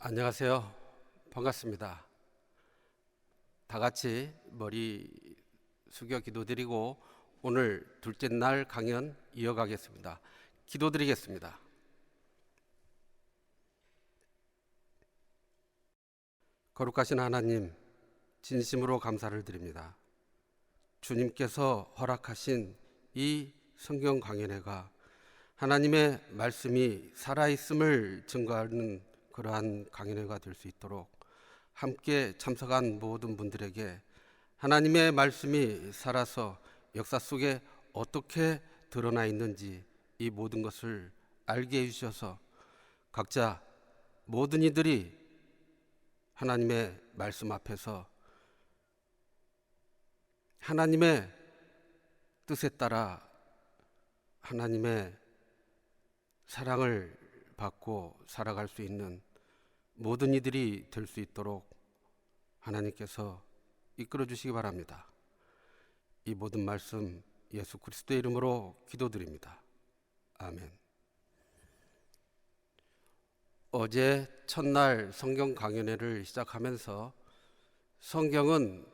안녕하세요. 반갑습니다. 다 같이 머리 숙여 기도드리고 오늘 둘째 날 강연 이어가겠습니다. 기도드리겠습니다. 거룩하신 하나님, 진심으로 감사를 드립니다. 주님께서 허락하신 이 성경 강연회가 하나님의 말씀이 살아있음을 증거하는 그러한 강연회가 될 수 있도록 함께 참석한 모든 분들에게 하나님의 말씀이 살아서 역사 속에 어떻게 드러나 있는지 이 모든 것을 알게 해주셔서 각자 모든 이들이 하나님의 말씀 앞에서 하나님의 뜻에 따라 하나님의 사랑을 받고 살아갈 수 있는 모든 이들이 될 수 있도록 하나님께서 이끌어 주시기 바랍니다. 이 모든 말씀 예수 그리스도의 이름으로 기도드립니다. 아멘. 어제 첫날 성경 강연회를 시작하면서 성경은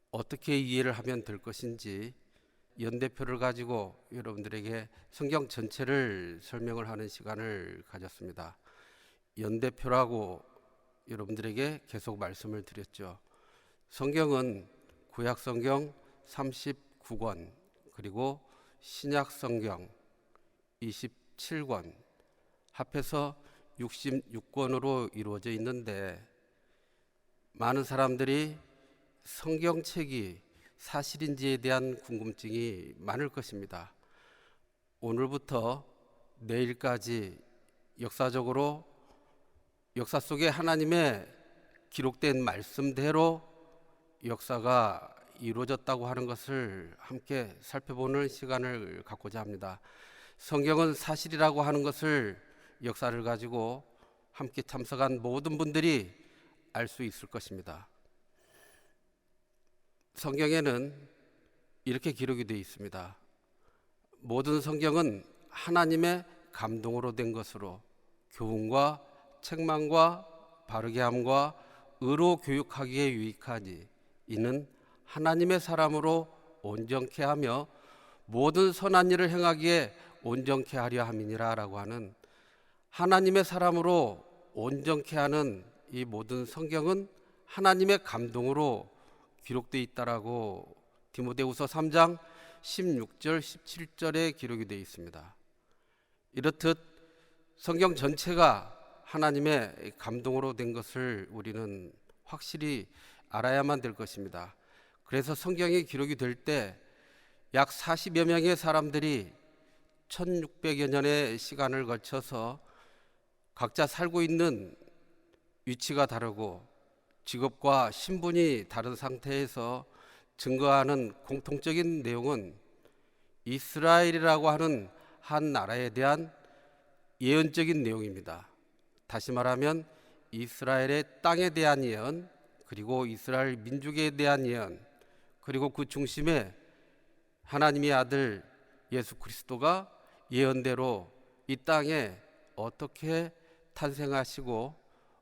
어떻게 이해를 하면 될 것인지 연대표를 가지고 여러분들에게 성경 전체를 설명을 하는 시간을 가졌습니다. 연대표라고 여러분들에게 계속 말씀을 드렸죠. 성경은 구약 성경 39권 그리고 신약 성경 27권 합해서 66권으로 이루어져 있는데 많은 사람들이 성경책이 사실인지에 대한 궁금증이 많을 것입니다. 오늘부터 내일까지 역사적으로 역사 속에 하나님의 기록된 말씀대로 역사가 이루어졌다고 하는 것을 함께 살펴보는 시간을 갖고자 합니다. 성경은 사실이라고 하는 것을 역사를 가지고 함께 참석한 모든 분들이 알 수 있을 것입니다. 성경에는 이렇게 기록이 되어 있습니다. 모든 성경은 하나님의 감동으로 된 것으로 교훈과 책망과 바르게 함과 의로 교육하기에 유익하니 이는 하나님의 사람으로 온전케 하며 모든 선한 일을 행하기에 온전케 하려 함이니라 라고 하는 하나님의 사람으로 온전케 하는 이 모든 성경은 하나님의 감동으로 기록되어 있다라고 디모데후서 3장 16절 17절에 기록이 되어 있습니다. 이렇듯 성경 전체가 하나님의 감동으로 된 것을 우리는 확실히 알아야만 될 것입니다. 그래서 성경이 기록이 될 때 약 40여 명의 사람들이 1600여 년의 시간을 거쳐서 각자 살고 있는 위치가 다르고 직업과 신분이 다른 상태에서 증거하는 공통적인 내용은 이스라엘이라고 하는 한 나라에 대한 예언적인 내용입니다. 다시 말하면 이스라엘의 땅에 대한 예언, 그리고 이스라엘 민족에 대한 예언, 그리고 그 중심에 하나님의 아들 예수 그리스도가 예언대로 이 땅에 어떻게 탄생하시고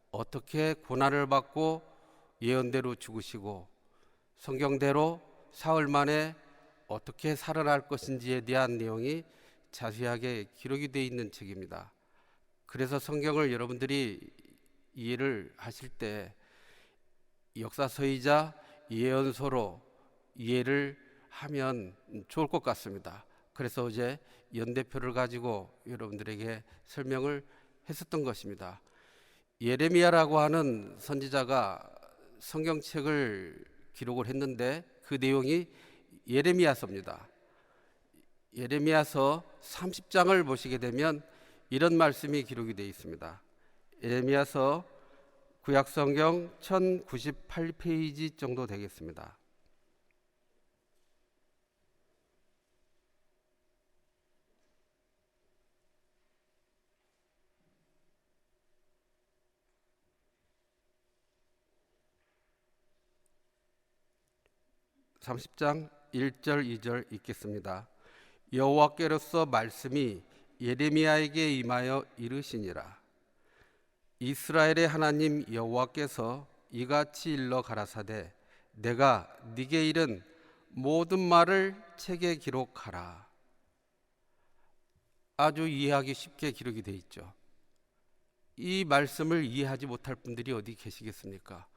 어떻게 고난을 받고 예언대로 죽으시고 성경대로 사흘 만에 어떻게 살아날 것인지에 대한 내용이 자세하게 기록이 되어 있는 책입니다. 그래서 성경을 여러분들이 이해를 하실 때 역사서이자 예언서로 이해를 하면 좋을 것 같습니다. 그래서 어제 연대표를 가지고 여러분들에게 설명을 했었던 것입니다. 예레미야라고 하는 선지자가 성경책을 기록을 했는데 그 내용이 예레미야서입니다. 예레미야서 30장을 보시게 되면 이런 말씀이 기록이 되어 있습니다. 예레미야서 구약성경 1098페이지 정도 되겠습니다. (30장) 1절 2절 읽겠습니다. 여호와께로서 말씀이 예레미야에게 임하여 이르시니라. 이스라엘의 하나님 여호와께서 이같이 일러 가라사대 내가 네게 이른 모든 말을 책에 기록하라. 아주 이해하기 쉽게 기록이 되어 있죠. 이 말씀을 이해하지 못할 분들이 어디 계시겠습니까?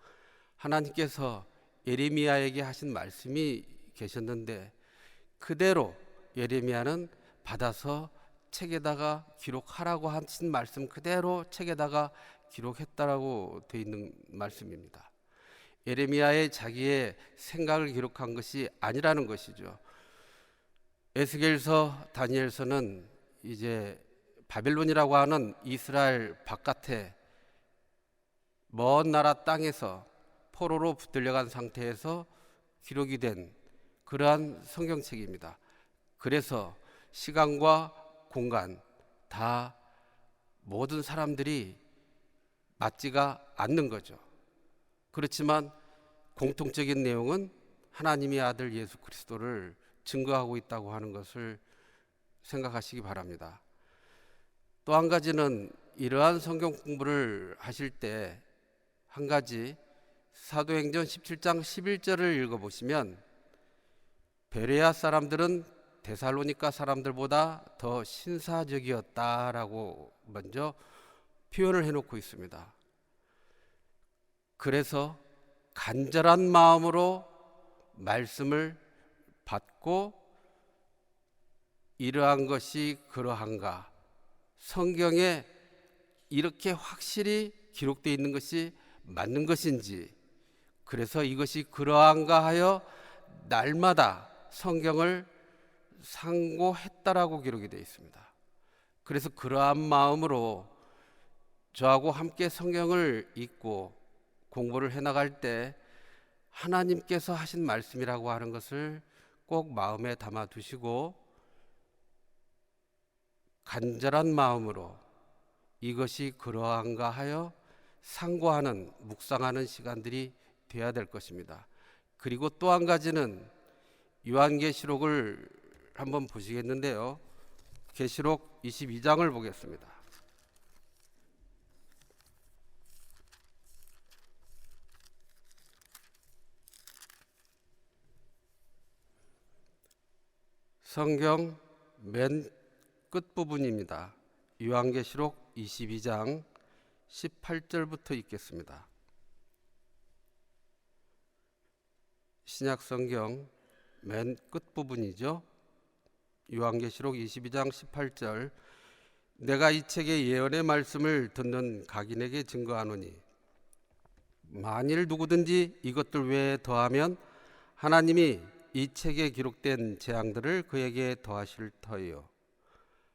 하나님께서 예레미야에게 하신 말씀이 계셨는데 그대로 예레미야는 받아서 책에다가 기록하라고 하신 말씀 그대로 책에다가 기록했다라고 되어 있는 말씀입니다. 예레미야의 자기의 생각을 기록한 것이 아니라는 것이죠. 에스겔서, 다니엘서는 이제 바벨론이라고 하는 이스라엘 바깥에 먼 나라 땅에서 포로로 붙들려간 상태에서 기록이 된 그러한 성경책입니다. 그래서 시간과 공간 다 모든 사람들이 맞지가 않는 거죠. 그렇지만 공통적인 내용은 하나님의 아들 예수 그리스도를 증거하고 있다고 하는 것을 생각하시기 바랍니다. 또 한 가지는 이러한 성경 공부를 하실 때 한 가지 사도행전 17장 11절을 읽어보시면 베레아 사람들은 데살로니가 사람들보다 더 신사적이었다라고 먼저 표현을 해놓고 있습니다. 그래서 간절한 마음으로 말씀을 받고 이러한 것이 그러한가, 성경에 이렇게 확실히 기록되어 있는 것이 맞는 것인지, 그래서 이것이 그러한가 하여 날마다 성경을 상고했다라고 기록이 되어 있습니다. 그래서 그러한 마음으로 저하고 함께 성경을 읽고 공부를 해나갈 때 하나님께서 하신 말씀이라고 하는 것을 꼭 마음에 담아 두시고 간절한 마음으로 이것이 그러한가 하여 상고하는, 묵상하는 시간들이 되어야 될 것입니다. 그리고 또 한 가지는 요한계시록을 한번 보시겠는데요. 계시록 22장을 보겠습니다. 성경 맨 끝부분입니다. 요한계시록 22장 18절부터 읽겠습니다. 신약성경 맨 끝부분이죠. 요한계시록 22장 18절 내가 이 책의 예언의 말씀을 듣는 각인에게 증거하노니 만일 누구든지 이것들 외에 더하면 하나님이 이 책에 기록된 재앙들을 그에게 더하실 터이요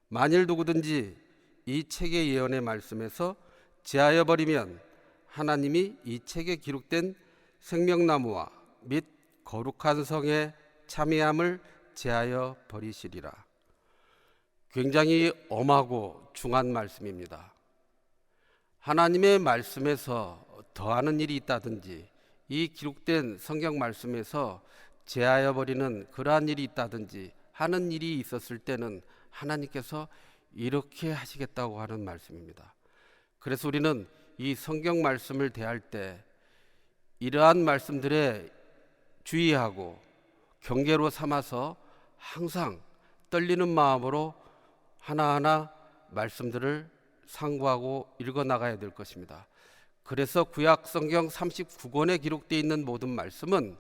만일 누구든지 이 책의 예언의 말씀에서 제하여 버리면 하나님이 이 책에 기록된 생명나무와 및 거룩한 성의 참회함을 제하여 버리시리라. 굉장히 엄하고 중한 말씀입니다. 하나님의 말씀에서 더하는 일이 있다든지 이 기록된 성경 말씀에서 제하여 버리는 그러한 일이 있다든지 하는 일이 있었을 때는 하나님께서 이렇게 하시겠다고 하는 말씀입니다. 그래서 우리는 이 성경 말씀을 대할 때 이러한 말씀들에 주의하고 경계로 삼아서 항상 떨리는 마음으로 하나하나 말씀들을 상고하고 읽어나가야 될 것입니다. 그래서 구약 성경 39권에 기록되어 있는 모든 말씀은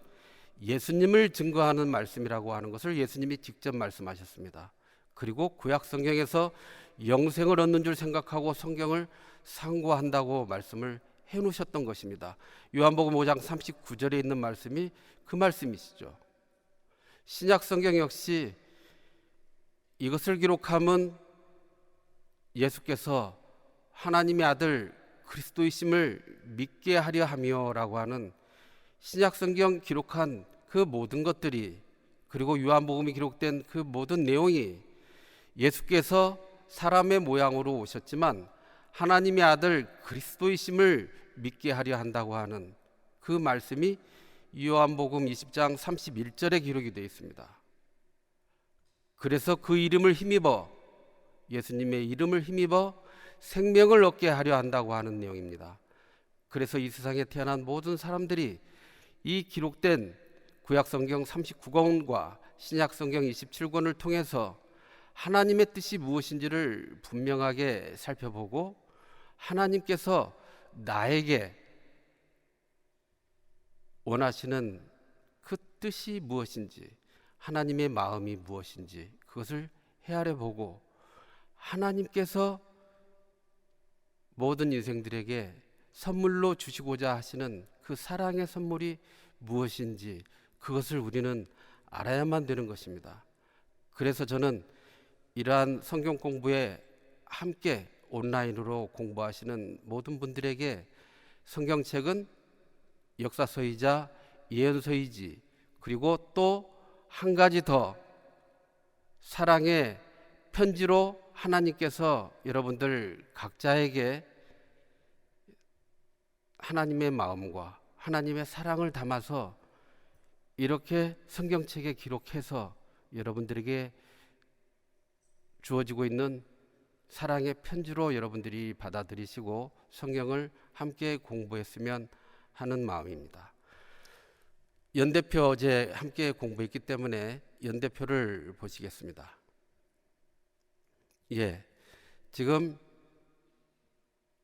예수님을 증거하는 말씀이라고 하는 것을 예수님이 직접 말씀하셨습니다. 그리고 구약 성경에서 영생을 얻는 줄 생각하고 성경을 상고한다고 말씀을 해놓으셨던 것입니다. 요한복음 5장 39절에 있는 말씀이 그 말씀이시죠. 신약 성경 역시 이것을 기록함은 예수께서 하나님의 아들 그리스도이심을 믿게 하려 함이요라고 하는 신약 성경 기록한 그 모든 것들이, 그리고 요한복음이 기록된 그 모든 내용이 예수께서 사람의 모양으로 오셨지만 하나님의 아들 그리스도이심을 믿게 하려 한다고 하는 그 말씀이 요한복음 20장 31절에 기록이 되어 있습니다. 그래서 그 이름을 힘입어, 예수님의 이름을 힘입어 생명을 얻게 하려 한다고 하는 내용입니다. 그래서 이 세상에 태어난 모든 사람들이 이 기록된 구약성경 39권과 신약성경 27권을 통해서 하나님의 뜻이 무엇인지를 분명하게 살펴보고 하나님께서 나에게 원하시는 그 뜻이 무엇인지, 하나님의 마음이 무엇인지 그것을 헤아려 보고 하나님께서 모든 인생들에게 선물로 주시고자 하시는 그 사랑의 선물이 무엇인지 그것을 우리는 알아야만 되는 것입니다. 그래서 저는 이러한 성경 공부에 함께 온라인으로 공부하시는 모든 분들에게 성경책은 역사서이자 예언서이지, 그리고 또 한 가지 더 사랑의 편지로 하나님께서 여러분들 각자에게 하나님의 마음과 하나님의 사랑을 담아서 이렇게 성경책에 기록해서 여러분들에게 주어지고 있는 사랑의 편지로 여러분들이 받아들이시고 성경을 함께 공부했으면 하는 마음입니다. 연대표 어제 함께 공부했기 때문에 연대표를 보시겠습니다. 지금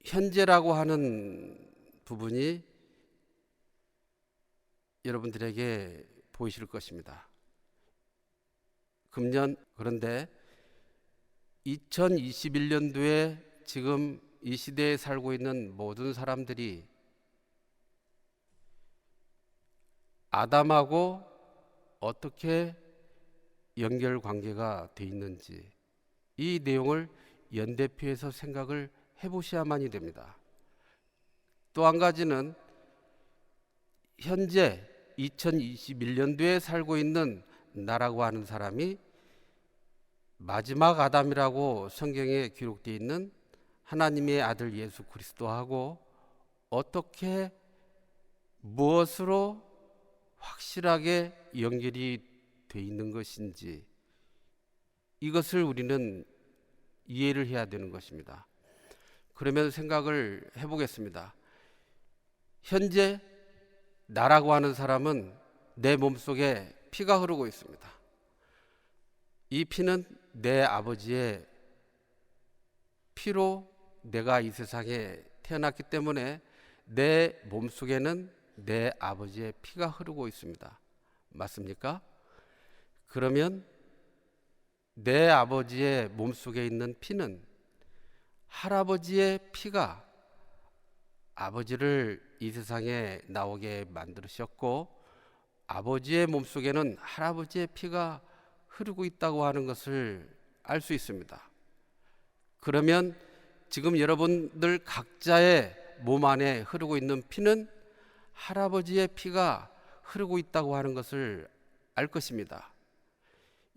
현재라고 하는 부분이 여러분들에게 보이실 것입니다. 금년, 그런데 2021년도에 지금 이 시대에 살고 있는 모든 사람들이 아담하고 어떻게 연결관계가 돼 있는지 이 내용을 연대표에서 생각을 해보셔야만이 됩니다. 또 한 가지는 현재 2021년도에 살고 있는 나라고 하는 사람이 마지막 아담이라고 성경에 기록되어 있는 하나님의 아들 예수 그리스도하고 어떻게 무엇으로 확실하게 연결이 돼 있는 것인지 이것을 우리는 이해를 해야 되는 것입니다. 그러면 생각을 해보겠습니다. 현재 나라고 하는 사람은 내 몸속에 피가 흐르고 있습니다. 이 피는 내 아버지의 피로 내가 이 세상에 태어났기 때문에 내 몸속에는 내 아버지의 피가 흐르고 있습니다. 맞습니까? 그러면 내 아버지의 몸속에 있는 피는 할아버지의 피가 아버지를 이 세상에 나오게 만드셨고 아버지의 몸속에는 할아버지의 피가 흐르고 있다고 하는 것을 알 수 있습니다. 그러면 지금 여러분들 각자의 몸 안에 흐르고 있는 피는 할아버지의 피가 흐르고 있다고 하는 것을 알 것입니다.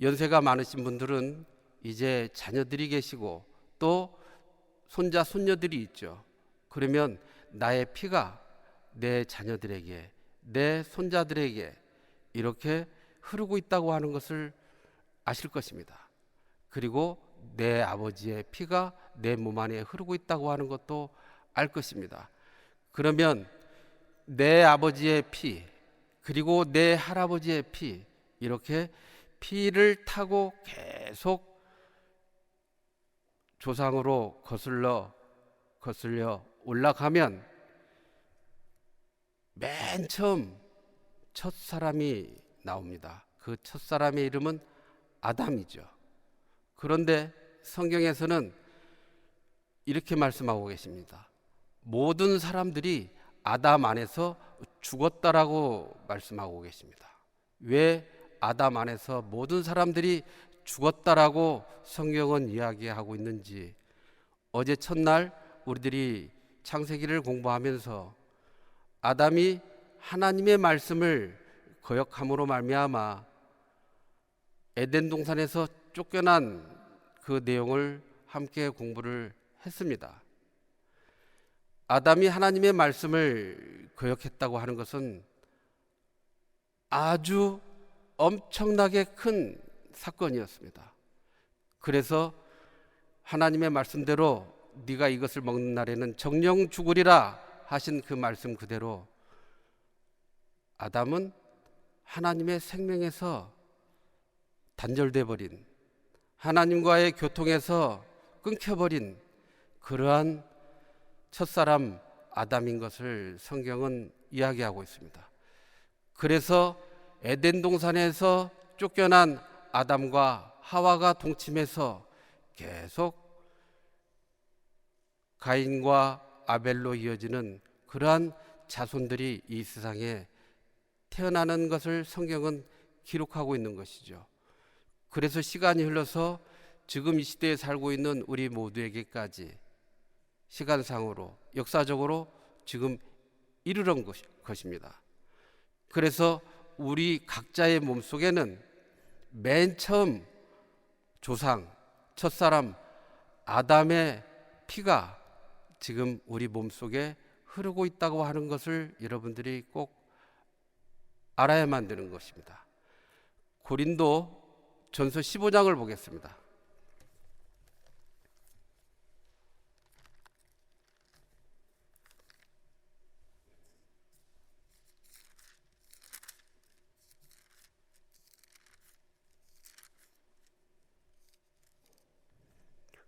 연세가 많으신 분들은 이제 자녀들이 계시고 또 손자 손녀들이 있죠. 그러면 나의 피가 내 자녀들에게 내 손자들에게 이렇게 흐르고 있다고 하는 것을 아실 것입니다. 그리고 내 아버지의 피가 내 몸 안에 흐르고 있다고 하는 것도 알 것입니다. 그러면 내 아버지의 피 그리고 내 할아버지의 피 이렇게 피를 타고 계속 조상으로 거슬려 올라가면 맨 처음 첫 사람이 나옵니다. 그 첫 사람의 이름은 아담이죠. 그런데 성경에서는 이렇게 말씀하고 계십니다. 모든 사람들이 아담 안에서 죽었다라고 말씀하고 계십니다. 왜 아담 안에서 모든 사람들이 죽었다라고 성경은 이야기하고 있는지 어제 첫날 우리들이 창세기를 공부하면서 아담이 하나님의 말씀을 거역함으로 말미암아 에덴 동산에서 쫓겨난 그 내용을 함께 공부를 했습니다. 아담이 하나님의 말씀을 거역했다고 하는 것은 아주 엄청나게 큰 사건이었습니다. 그래서 하나님의 말씀대로 네가 이것을 먹는 날에는 정령 죽으리라 하신 그 말씀 그대로 아담은 하나님의 생명에서 단절돼 버린, 하나님과의 교통에서 끊겨버린 그러한 첫사람 아담인 것을 성경은 이야기하고 있습니다. 그래서 에덴 동산에서 쫓겨난 아담과 하와가 동침해서 계속 가인과 아벨로 이어지는 그러한 자손들이 이 세상에 태어나는 것을 성경은 기록하고 있는 것이죠. 그래서 시간이 흘러서 지금 이 시대에 살고 있는 우리 모두에게까지 시간상으로 역사적으로 지금 이르는 것입니다. 그래서 우리 각자의 몸속에는 맨 처음 조상, 첫사람 아담의 피가 지금 우리 몸속에 흐르고 있다고 하는 것을 여러분들이 꼭 알아야만 되는 것입니다. 고린도 전서 15장을 보겠습니다.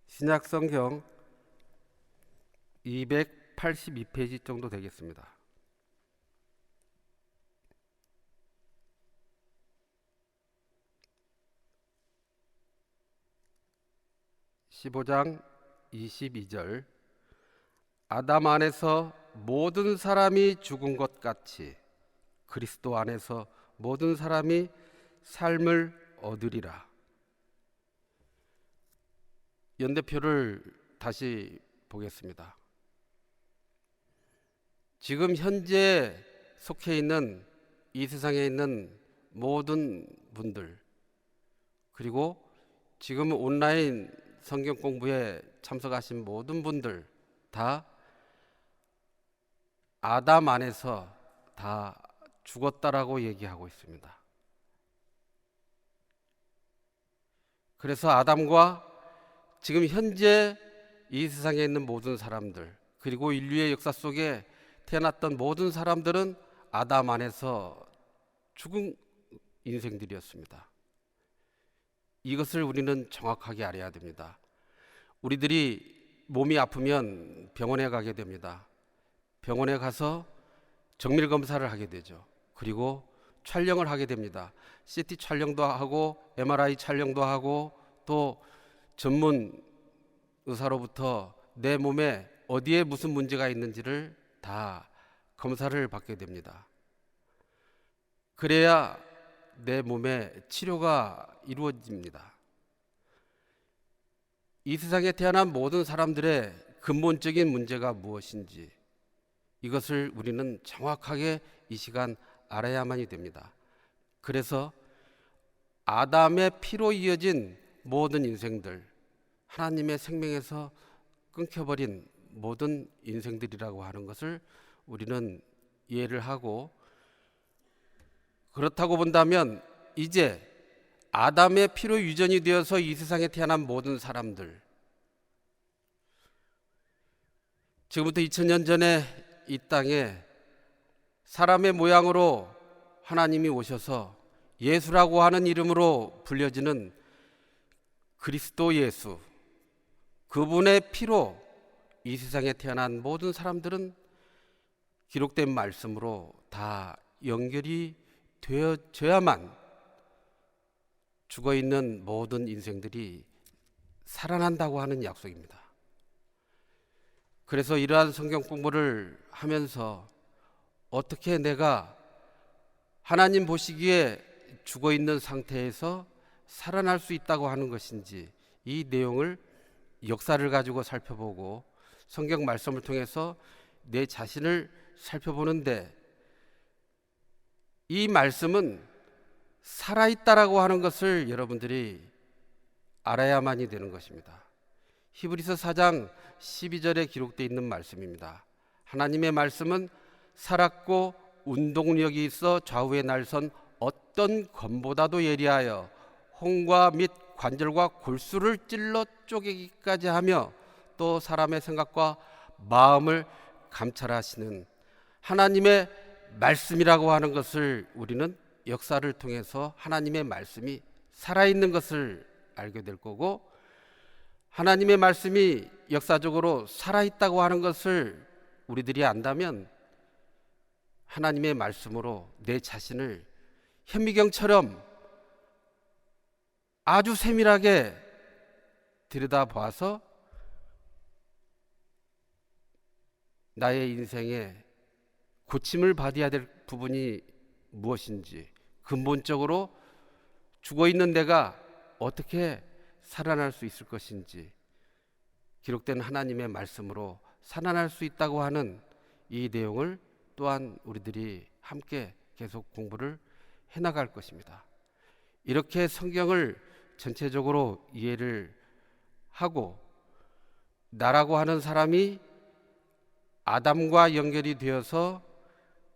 신약성경 282페이지 정도 되겠습니다. 15장 22절 아담 안에서 모든 사람이 죽은 것 같이 그리스도 안에서 모든 사람이 삶을 얻으리라. 연대표를 다시 보겠습니다. 지금 현재 속해 있는 이 세상에 있는 모든 분들, 그리고 지금 온라인 성경 공부에 참석하신 모든 분들 다 아담 안에서 다 죽었다라고 얘기하고 있습니다. 그래서 아담과 지금 현재 이 세상에 있는 모든 사람들, 그리고 인류의 역사 속에 태어났던 모든 사람들은 아담 안에서 죽은 인생들이었습니다. 이것을 우리는 정확하게 알아야 됩니다. 우리들이 몸이 아프면 병원에 가게 됩니다. 병원에 가서 정밀 검사를 하게 되죠. 그리고 촬영을 하게 됩니다. CT 촬영도 하고 MRI 촬영도 하고 또 전문 의사로부터 내 몸에 어디에 무슨 문제가 있는지를 다 검사를 받게 됩니다. 그래야 내 몸에 치료가 이루어집니다. 이 세상에 태어난 모든 사람들의 근본적인 문제가 무엇인지 이것을 우리는 정확하게 이 시간 알아야만이 됩니다. 그래서 아담의 피로 이어진 모든 인생들, 하나님의 생명에서 끊겨버린 모든 인생들이라고 하는 것을 우리는 이해를 하고, 그렇다고 본다면 이제 아담의 피로 유전이 되어서 이 세상에 태어난 모든 사람들, 지금부터 2000년 전에 이 땅에 사람의 모양으로 하나님이 오셔서 예수라고 하는 이름으로 불려지는 그리스도 예수, 그분의 피로 이 세상에 태어난 모든 사람들은 기록된 말씀으로 다 연결이 되어져야만 죽어있는 모든 인생들이 살아난다고 하는 약속입니다. 그래서 이러한 성경 공부를 하면서 어떻게 내가 하나님 보시기에 죽어있는 상태에서 살아날 수 있다고 하는 것인지, 이 내용을 역사를 가지고 살펴보고 성경 말씀을 통해서 내 자신을 살펴보는데, 이 말씀은 살아있다라고 하는 것을 여러분들이 알아야만이 되는 것입니다. 히브리서 4장 12절에 기록되어 있는 말씀입니다. 하나님의 말씀은 살았고 운동력이 있어 좌우에 날선 어떤 검보다도 예리하여 홍과 및 관절과 골수를 찔러 쪼개기까지 하며 또 사람의 생각과 마음을 감찰하시는 하나님의 말씀이라고 하는 것을 우리는 역사를 통해서 하나님의 말씀이 살아있는 것을 알게 될 거고, 하나님의 말씀이 역사적으로 살아있다고 하는 것을 우리들이 안다면 하나님의 말씀으로 내 자신을 현미경처럼 아주 세밀하게 들여다보아서 나의 인생에 고침을 받아야 될 부분이 무엇인지, 근본적으로 죽어있는 내가 어떻게 살아날 수 있을 것인지 기록된 하나님의 말씀으로 살아날 수 있다고 하는 이 내용을 또한 우리들이 함께 계속 공부를 해나갈 것입니다. 이렇게 성경을 전체적으로 이해를 하고 나라고 하는 사람이 아담과 연결이 되어서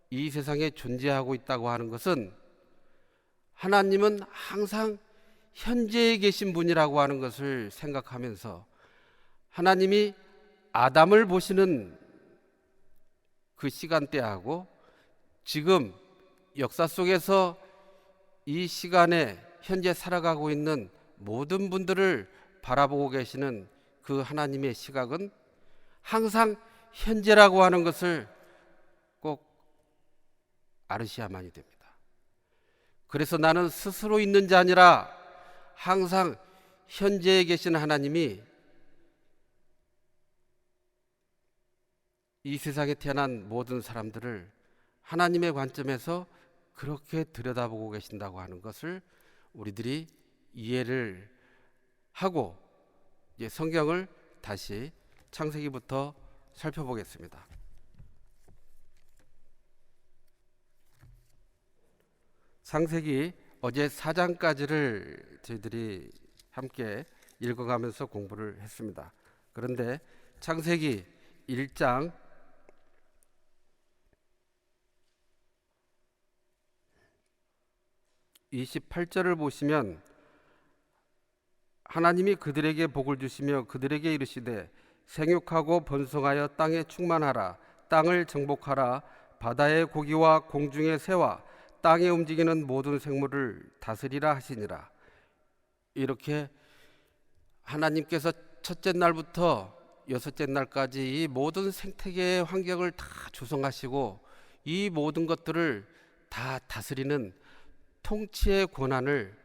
이 세상에 존재하고 있다고 하는 것은 하나님은 항상 현재에 계신 분이라고 하는 것을 생각하면서 하나님이 아담을 보시는 그 시간대하고 지금 역사 속에서 이 시간에 현재 살아가고 있는 모든 분들을 바라보고 계시는 그 하나님의 시각은 항상 현재라고 하는 것을 꼭 알으셔야만이 됩니다. 그래서 나는 스스로 있는 자 아니라 항상 현재에 계신 하나님이 이 세상에 태어난 모든 사람들을 하나님의 관점에서 그렇게 들여다보고 계신다고 하는 것을 우리들이 이해를 하고 이제 성경을 다시 창세기부터 살펴보겠습니다. 창세기 어제 4장까지를 저희들이 함께 읽어가면서 공부를 했습니다. 그런데 창세기 1장 28절을 보시면 하나님이 그들에게 복을 주시며 그들에게 이르시되 생육하고 번성하여 땅에 충만하라. 땅을 정복하라. 바다의 고기와 공중의 새와 땅에 움직이는 모든 생물을 다스리라 하시니라. 이렇게 하나님께서 첫째 날부터 여섯째 날까지 이 모든 생태계의 환경을 다 조성하시고 이 모든 것들을 다 다스리는 통치의 권한을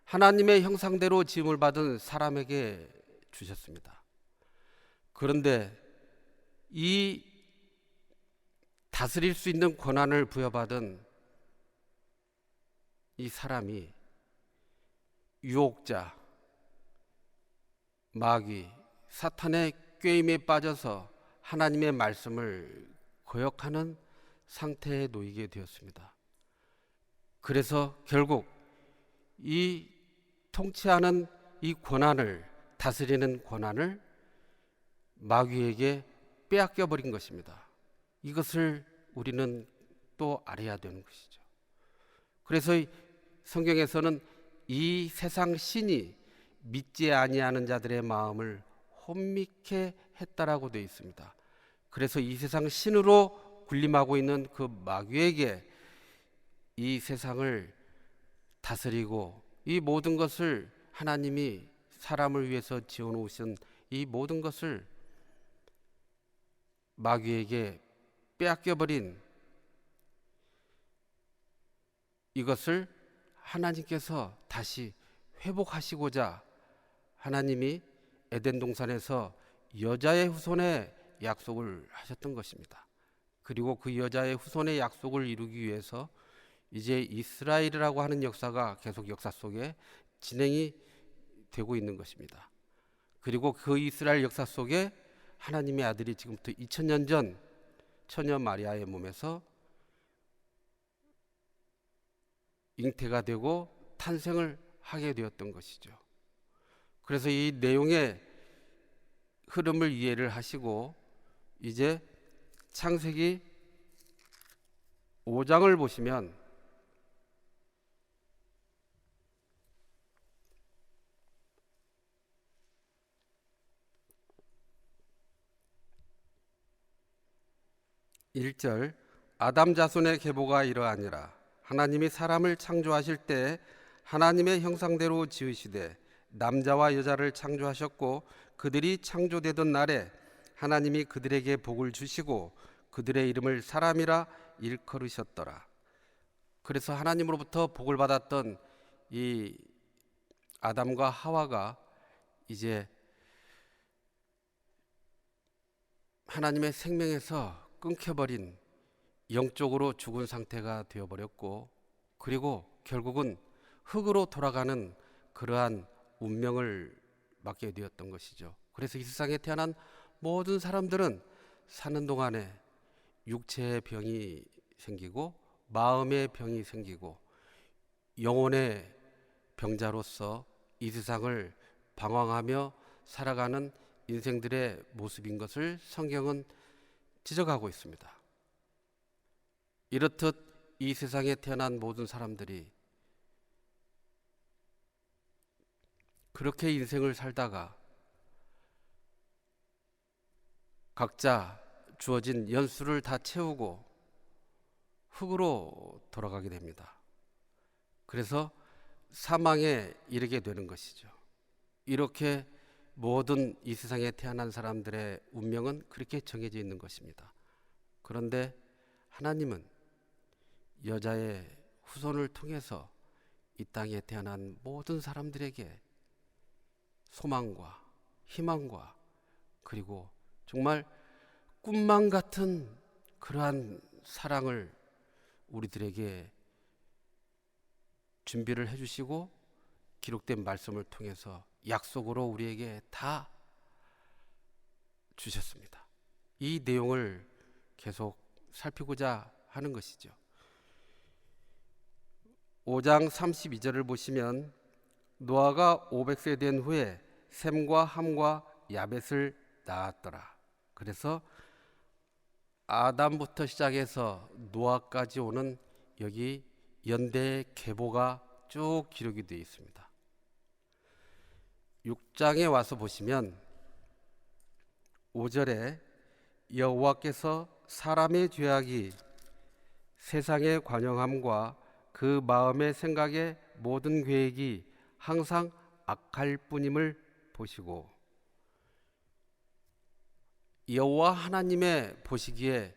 하나님의 형상대로 지음을 받은 사람에게 주셨습니다. 그런데 이 다스릴 수 있는 권한을 부여받은 이 사람이 유혹자, 마귀, 사탄의 꾀임에 빠져서 하나님의 말씀을 거역하는 상태에 놓이게 되었습니다. 그래서 결국 이 통치하는 이 권한을, 다스리는 권한을 마귀에게 빼앗겨 버린 것입니다. 이것을 우리는 또 알아야 되는 것이죠. 그래서 성경에서는 이 세상 신이 믿지 아니하는 자들의 마음을 혼미케 했다라고 되어 있습니다. 그래서 이 세상 신으로 군림하고 있는 그 마귀에게 이 세상을 다스리고 이 모든 것을 하나님이 사람을 위해서 지어놓으신 이 모든 것을 마귀에게 빼앗겨버린 이것을 하나님께서 다시 회복하시고자 하나님이 에덴 동산에서 여자의 후손의 약속을 하셨던 것입니다. 그리고 그 여자의 후손의 약속을 이루기 위해서 이제 이스라엘이라고 하는 역사가 계속 역사 속에 진행이 되고 있는 것입니다. 그리고 그 이스라엘 역사 속에 하나님의 아들이 지금부터 2000년 전 처녀 마리아의 몸에서 잉태가 되고 탄생을 하게 되었던 것이죠. 그래서 이 내용의 흐름을 이해를 하시고 이제 창세기 5장을 보시면 1절 아담 자손의 계보가 이러하니라. 하나님이 사람을 창조하실 때 하나님의 형상대로 지으시되 남자와 여자를 창조하셨고 그들이 창조되던 날에 하나님이 그들에게 복을 주시고 그들의 이름을 사람이라 일컬으셨더라. 그래서 하나님으로부터 복을 받았던 이 아담과 하와가 이제 하나님의 생명에서 끊겨버린 영적으로 죽은 상태가 되어버렸고, 그리고 결국은 흙으로 돌아가는 그러한 운명을 맞게 되었던 것이죠. 그래서 이 세상에 태어난 모든 사람들은 사는 동안에 육체의 병이 생기고 마음의 병이 생기고 영혼의 병자로서 이 세상을 방황하며 살아가는 인생들의 모습인 것을 성경은 지적하고 있습니다. 이렇듯 이 세상에 태어난 모든 사람들이 그렇게 인생을 살다가 각자 주어진 연수를 다 채우고 흙으로 돌아가게 됩니다. 그래서 사망에 이르게 되는 것이죠. 이렇게 모든 이 세상에 태어난 사람들의 운명은 그렇게 정해져 있는 것입니다. 그런데 하나님은 여자의 후손을 통해서 이 땅에 태어난 모든 사람들에게 소망과 희망과 그리고 정말 꿈만 같은 그러한 사랑을 우리들에게 준비를 해주시고 기록된 말씀을 통해서 약속으로 우리에게 다 주셨습니다. 이 내용을 계속 살피고자 하는 것이죠. 5장 32절을 보시면 노아가 500세 된 후에 셈과 함과 야벳을 낳았더라. 그래서 아담부터 시작해서 노아까지 오는 여기 연대의 계보가 쭉 기록이 되어 있습니다. 6장에 와서 보시면 5절에 여호와께서 사람의 죄악이 세상의 관영함과 그 마음의 생각의 모든 계획이 항상 악할 뿐임을 보시고, 여호와 하나님의 보시기에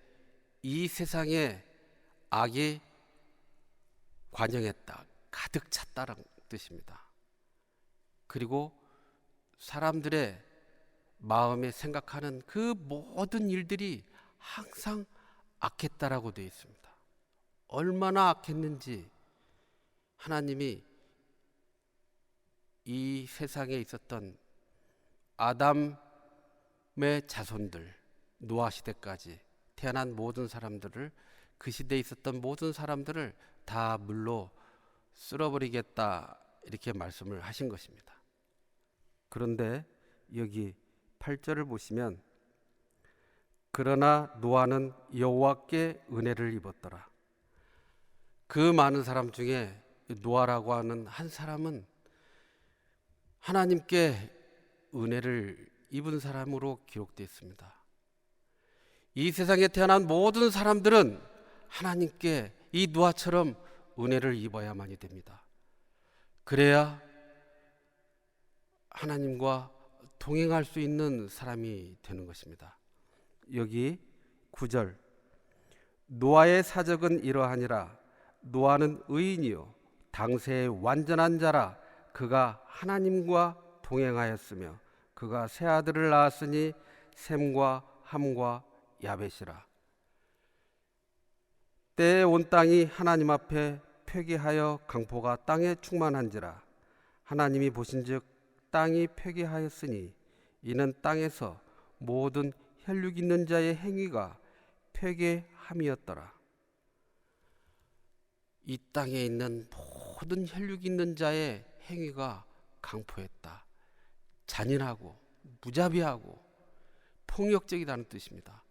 이 세상에 악이 관영했다, 가득 찼다는 뜻입니다. 그리고 사람들의 마음에 생각하는 그 모든 일들이 항상 악했다라고 되어 있습니다. 얼마나 악했는지 하나님이 이 세상에 있었던 아담의 자손들, 노아 시대까지 태어난 모든 사람들을, 그 시대에 있었던 모든 사람들을 다 물로 쓸어버리겠다, 이렇게 말씀을 하신 것입니다. 그런데 여기 8절을 보시면 그러나 노아는 여호와께 은혜를 입었더라. 그 많은 사람 중에 노아라고 하는 한 사람은 하나님께 은혜를 입은 사람으로 기록되어 있습니다. 이 세상에 태어난 모든 사람들은 하나님께 이 노아처럼 은혜를 입어야만이 됩니다. 그래야 하나님과 동행할 수 있는 사람이 되는 것입니다. 여기 9절 노아의 사적은 이러하니라. 노아는 의인이요 당세의 완전한 자라. 그가 하나님과 동행하였으며 그가 세 아들을 낳았으니 셈과 함과 야벳이라. 때에 온 땅이 하나님 앞에 폐기하여 강포가 땅에 충만한지라. 하나님이 보신즉 땅이 폐기하였으니 이는 땅에서 모든 혈육 있는 자의 행위가 폐기함이었더라. 이 땅에 있는 모든 혈육 있는 자의 행위가 강포했다. 잔인하고 무자비하고 폭력적이라는 뜻입니다.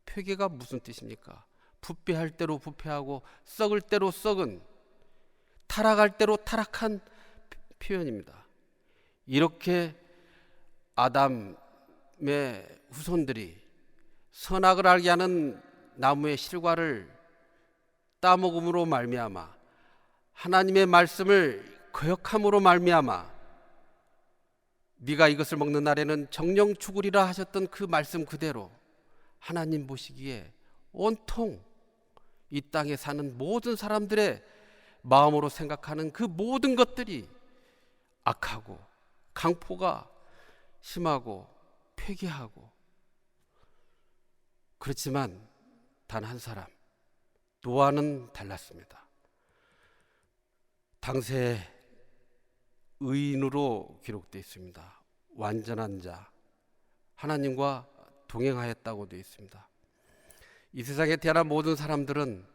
폐기가 무슨 뜻입니까? 부패할 대로 부패하고 썩을 대로 썩은, 타락할 대로 타락한 표현입니다. 이렇게 아담의 후손들이 선악을 알게 하는 나무의 실과를 따먹음으로 말미암아 하나님의 말씀을 거역함으로 말미암아 네가 이것을 먹는 날에는 정령 죽으리라 하셨던 그 말씀 그대로 하나님 보시기에 온통 이 땅에 사는 모든 사람들의 마음으로 생각하는 그 모든 것들이 악하고 강포가 심하고 폐기하고, 그렇지만 단 한 사람 노아는 달랐습니다. 당시에 의인으로 기록되어 있습니다. 완전한 자, 하나님과 동행하였다고 되어 있습니다. 이 세상에 태어난 모든 사람들은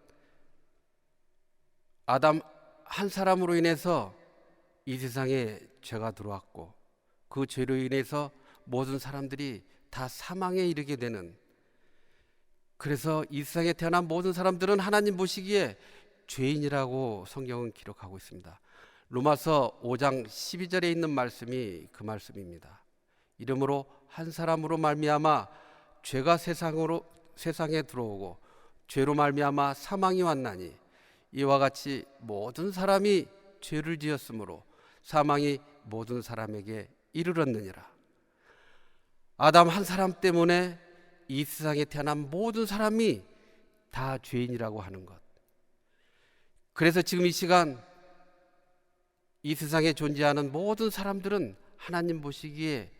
아담 한 사람으로 인해서 이 세상에 죄가 들어왔고 그 죄로 인해서 모든 사람들이 다 사망에 이르게 되는, 그래서 이 세상에 태어난 모든 사람들은 하나님 보시기에 죄인이라고 성경은 기록하고 있습니다. 로마서 5장 12절에 있는 말씀이 그 말씀입니다. 이러므로 한 사람으로 말미암아 죄가 세상에 들어오고 죄로 말미암아 사망이 왔나니 이와 같이 모든 사람이 죄를 지었으므로 사망이 모든 사람에게 이르렀느니라. 아담 한 사람 때문에 이 세상에 태어난 모든 사람이 다 죄인이라고 하는 것. 그래서 지금 이 시간 이 세상에 존재하는 모든 사람들은 하나님 보시기에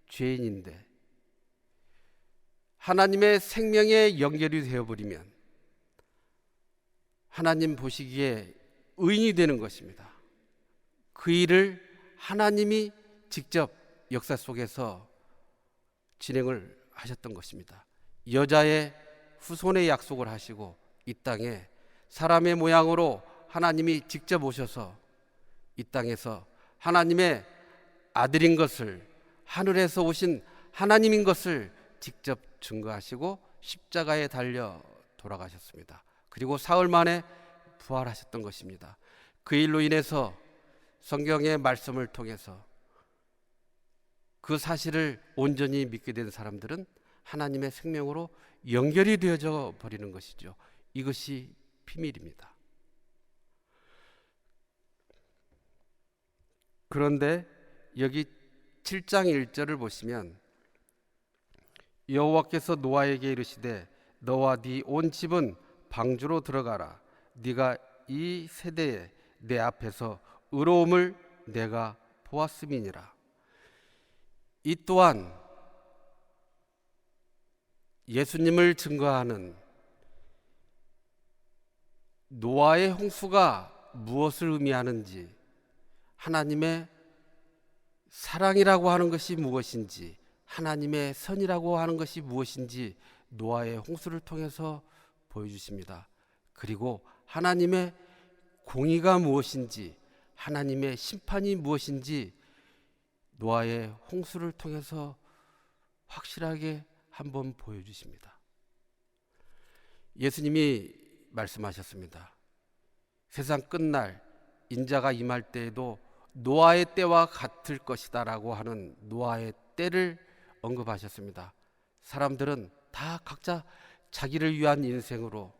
죄인인데 하나님의 생명에 연결이 되어버리면 하나님 보시기에 의인이 되는 것입니다. 그 일을 하나님이 직접 역사 속에서 진행을 하셨던 것입니다. 여자의 후손의 약속을 하시고 이 땅에 사람의 모양으로 하나님이 직접 오셔서 이 땅에서 하나님의 아들인 것을, 하늘에서 오신 하나님인 것을 직접 증거하시고 십자가에 달려 돌아가셨습니다. 그리고 사흘 만에 부활하셨던 것입니다. 그 일로 인해서 성경의 말씀을 통해서 그 사실을 온전히 믿게 된 사람들은 하나님의 생명으로 연결이 되어져 버리는 것이죠. 이것이 비밀입니다. 그런데 여기 7장 1절을 보시면 여호와께서 노아에게 이르시되 너와 네 온 집은 방주로 들어가라. 네가 이 세대에 내 앞에서 의로움을 내가 보았음이니라. 이 또한 예수님을 증거하는 노아의 홍수가 무엇을 의미하는지, 하나님의 사랑이라고 하는 것이 무엇인지, 하나님의 선이라고 하는 것이 무엇인지 노아의 홍수를 통해서 보여주십니다. 그리고 하나님의 공의가 무엇인지, 하나님의 심판이 무엇인지 노아의 홍수를 통해서 확실하게 한번 보여주십니다. 예수님이 말씀하셨습니다. 세상 끝날 인자가 임할 때에도 노아의 때와 같을 것이다 라고 하는 노아의 때를 언급하셨습니다. 사람들은 다 각자 자기를 위한 인생으로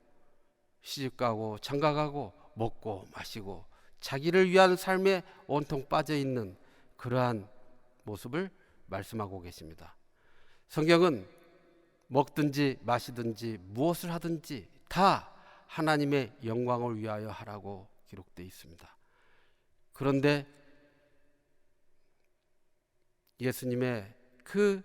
시집가고 장가가고 먹고 마시고 자기를 위한 삶에 온통 빠져있는 그러한 모습을 말씀하고 계십니다. 성경은 먹든지 마시든지 무엇을 하든지 다 하나님의 영광을 위하여 하라고 기록되어 있습니다. 그런데 예수님의 그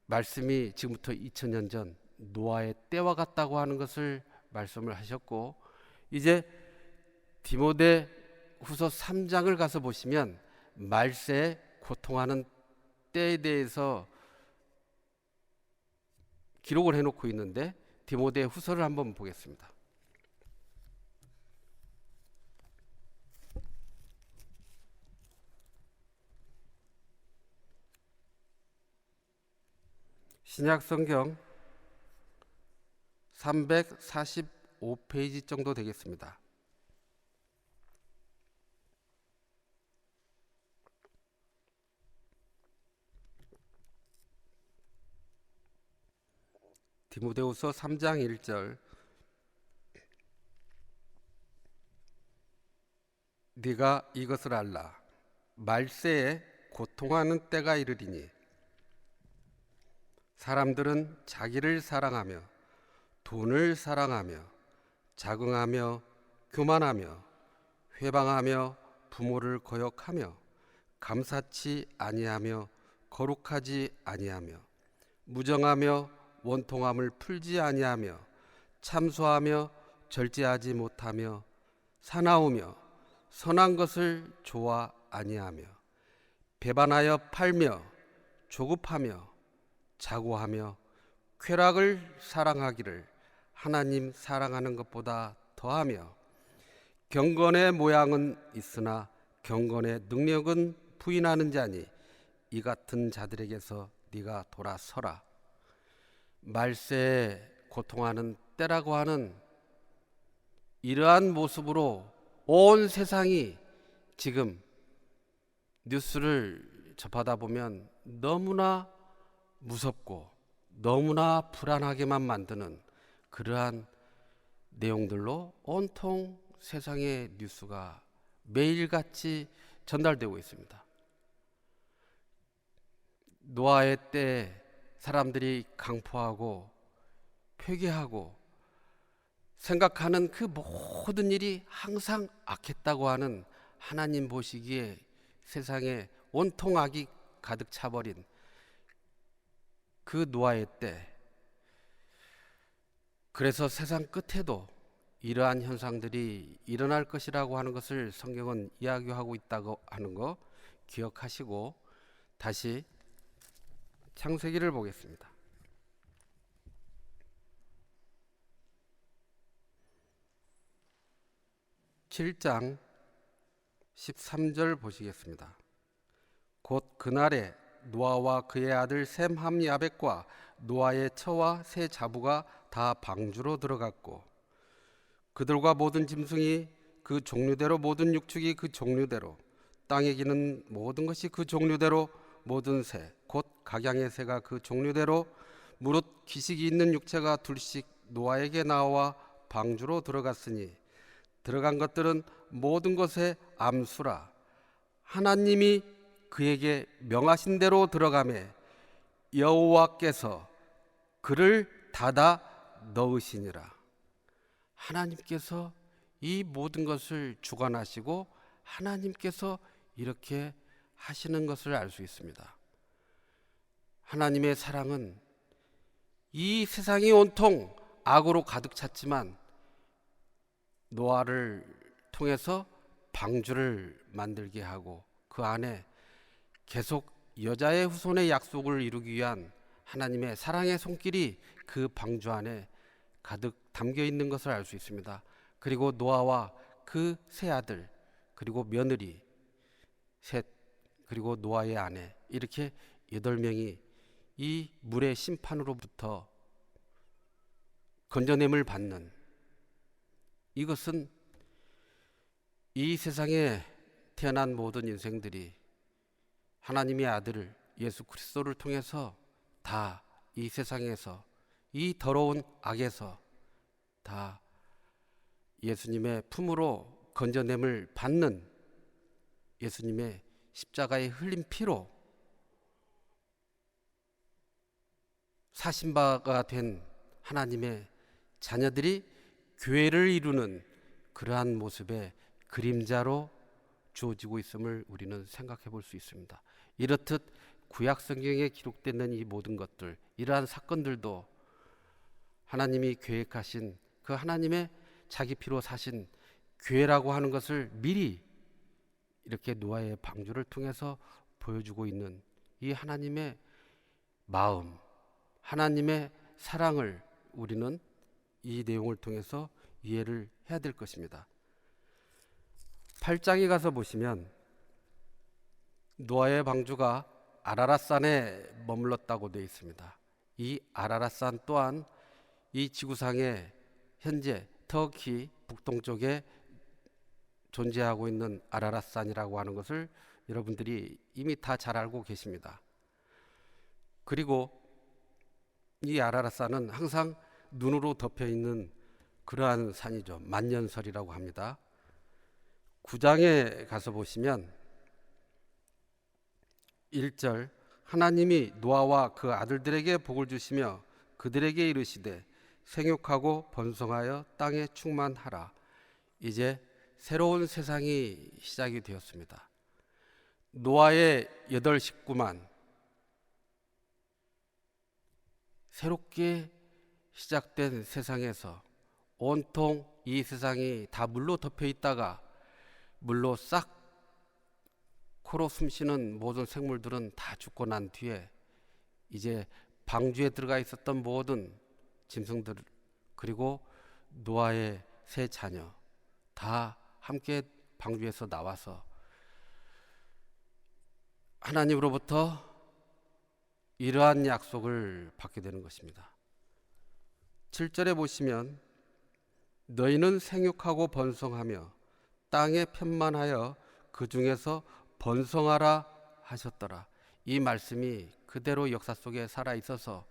말씀이 지금부터 2000년 전 노아의 때와 같다고 하는 것을 말씀을 하셨고, 이제 디모데 후서 3장을 가서 보시면 말세에 고통하는 때에 대해서 기록을 해놓고 있는데 디모데 후서를 한번 보겠습니다. 신약성경 345페이지 정도 되겠습니다. 디모데후서 3장 1절 네가 이것을 알라 말세에 고통하는 때가 이르리니 사람들은 자기를 사랑하며 돈을 사랑하며 자긍하며 교만하며 회방하며 부모를 거역하며 감사치 아니하며 거룩하지 아니하며 무정하며 원통함을 풀지 아니하며 참소하며 절제하지 못하며 사나우며 선한 것을 좋아 아니하며 배반하여 팔며 조급하며 자고하며 쾌락을 사랑하기를 하나님 사랑하는 것보다 더하며 경건의 모양은 있으나 경건의 능력은 부인하는 자니 이 같은 자들에게서 네가 돌아서라. 말세에 고통하는 때라고 하는 이러한 모습으로 온 세상이 지금 뉴스를 접하다 보면 너무나 무섭고 너무나 불안하게만 만드는 그러한 내용들로 온통 세상의 뉴스가 매일같이 전달되고 있습니다. 노아의 때 사람들이 강포하고 회개하고 생각하는 그 모든 일이 항상 악했다고 하는 하나님 보시기에 세상에 온통 악이 가득 차버린 그 노아의 때, 그래서 세상 끝에도 이러한 현상들이 일어날 것이라고 하는 것을 성경은 이야기하고 있다고 하는 거 기억하시고 다시 창세기를 보겠습니다. (7장) 13절 보시겠습니다. 곧 그날에 노아와 그의 아들 셈, 함, 야벳과 노아의 처와 세 자부가 다 방주로 들어갔고 그들과 모든 짐승이 그 종류대로 모든 육축이 그 종류대로 땅에 기는 모든 것이 그 종류대로 모든 새 곧 각양의 새가 그 종류대로 무릇 기식이 있는 육체가 둘씩 노아에게 나와 방주로 들어갔으니 들어간 것들은 모든 것의 암수라. 하나님이 그에게 명하신 대로 들어가매 여호와께서 그를 닫아 넣으시니라. 하나님께서 이 모든 것을 주관하시고 하나님께서 이렇게 하시는 것을 알 수 있습니다. 하나님의 사랑은 이 세상이 온통 악으로 가득 찼지만 노아를 통해서 방주를 만들게 하고 그 안에 계속 여자의 후손의 약속을 이루기 위한 하나님의 사랑의 손길이 그 방주 안에 가득 담겨 있는 것을 알 수 있습니다. 그리고 노아와 그 세 아들 그리고 며느리 셋 그리고 노아의 아내 이렇게 8명이 이 물의 심판으로부터 건져냄을 받는, 이것은 이 세상에 태어난 모든 인생들이 하나님의 아들을 예수 그리스도를 통해서 다 이 세상에서 이 더러운 악에서 다 예수님의 품으로 건져냄을 받는 예수님의 십자가의 흘린 피로 사신 바가 된 하나님의 자녀들이 교회를 이루는 그러한 모습의 그림자로 주어지고 있음을 우리는 생각해 볼 수 있습니다. 이렇듯 구약 성경에 기록되는 이 모든 것들, 이러한 사건들도 하나님이 계획하신 그 하나님의 자기 피로 사신 교회라고 하는 것을 미리 이렇게 노아의 방주를 통해서 보여주고 있는 이 하나님의 마음, 하나님의 사랑을 우리는 이 내용을 통해서 이해를 해야 될 것입니다. 8장에 가서 보시면 노아의 방주가 아라랏산에 머물렀다고 되어 있습니다. 이 아라랏산 또한 이 지구상에 현재 터키 북동쪽에 존재하고 있는 아라랏산이라고 하는 것을 여러분들이 이미 다 잘 알고 계십니다. 그리고 이 아라랏산은 항상 눈으로 덮여 있는 그러한 산이죠. 만년설이라고 합니다. 9장에 가서 보시면 1절, 하나님이 노아와 그 아들들에게 복을 주시며 그들에게 이르시되 생육하고 번성하여 땅에 충만하라. 이제 새로운 세상이 시작이 되었습니다. 노아의 8 식구만 새롭게 시작된 세상에서 온통 이 세상이 다 물로 덮여 있다가 물로 싹 코로 숨쉬는 모든 생물들은 다 죽고 난 뒤에 이제 방주에 들어가 있었던 모든 짐승들 그리고 노아의 세 자녀 다 함께 방주에서 나와서 하나님으로부터 이러한 약속을 받게 되는 것입니다. 7절에 보시면 너희는 생육하고 번성하며 땅에 편만하여 그 중에서 번성하라 하셨더라. 이 말씀이 그대로 역사 속에 살아 있어서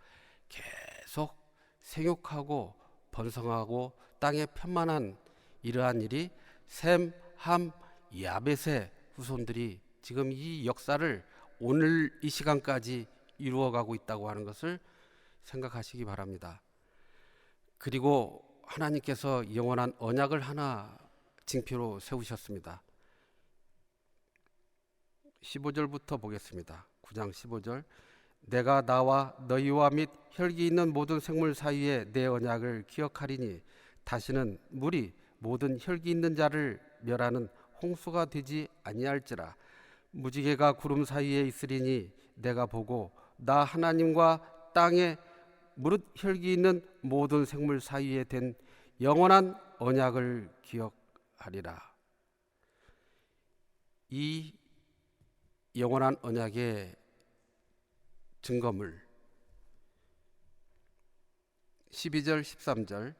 계속 생육하고 번성하고 땅에 편만한 이러한 일이 셈, 함, 야벳의 후손들이 지금 이 역사를 오늘 이 시간까지 이루어가고 있다고 하는 것을 생각하시기 바랍니다. 그리고 하나님께서 영원한 언약을 하나 징표로 세우셨습니다. 15절부터 보겠습니다. 9장 15절, 내가 나와 너희와 및 혈기 있는 모든 생물 사이에 내 언약을 기억하리니 다시는 물이 모든 혈기 있는 자를 멸하는 홍수가 되지 아니할지라. 무지개가 구름 사이에 있으리니 내가 보고 나 하나님과 땅에 무릇 혈기 있는 모든 생물 사이에 된 영원한 언약을 기억하리라. 이 영원한 언약의 증거물 12절 13절,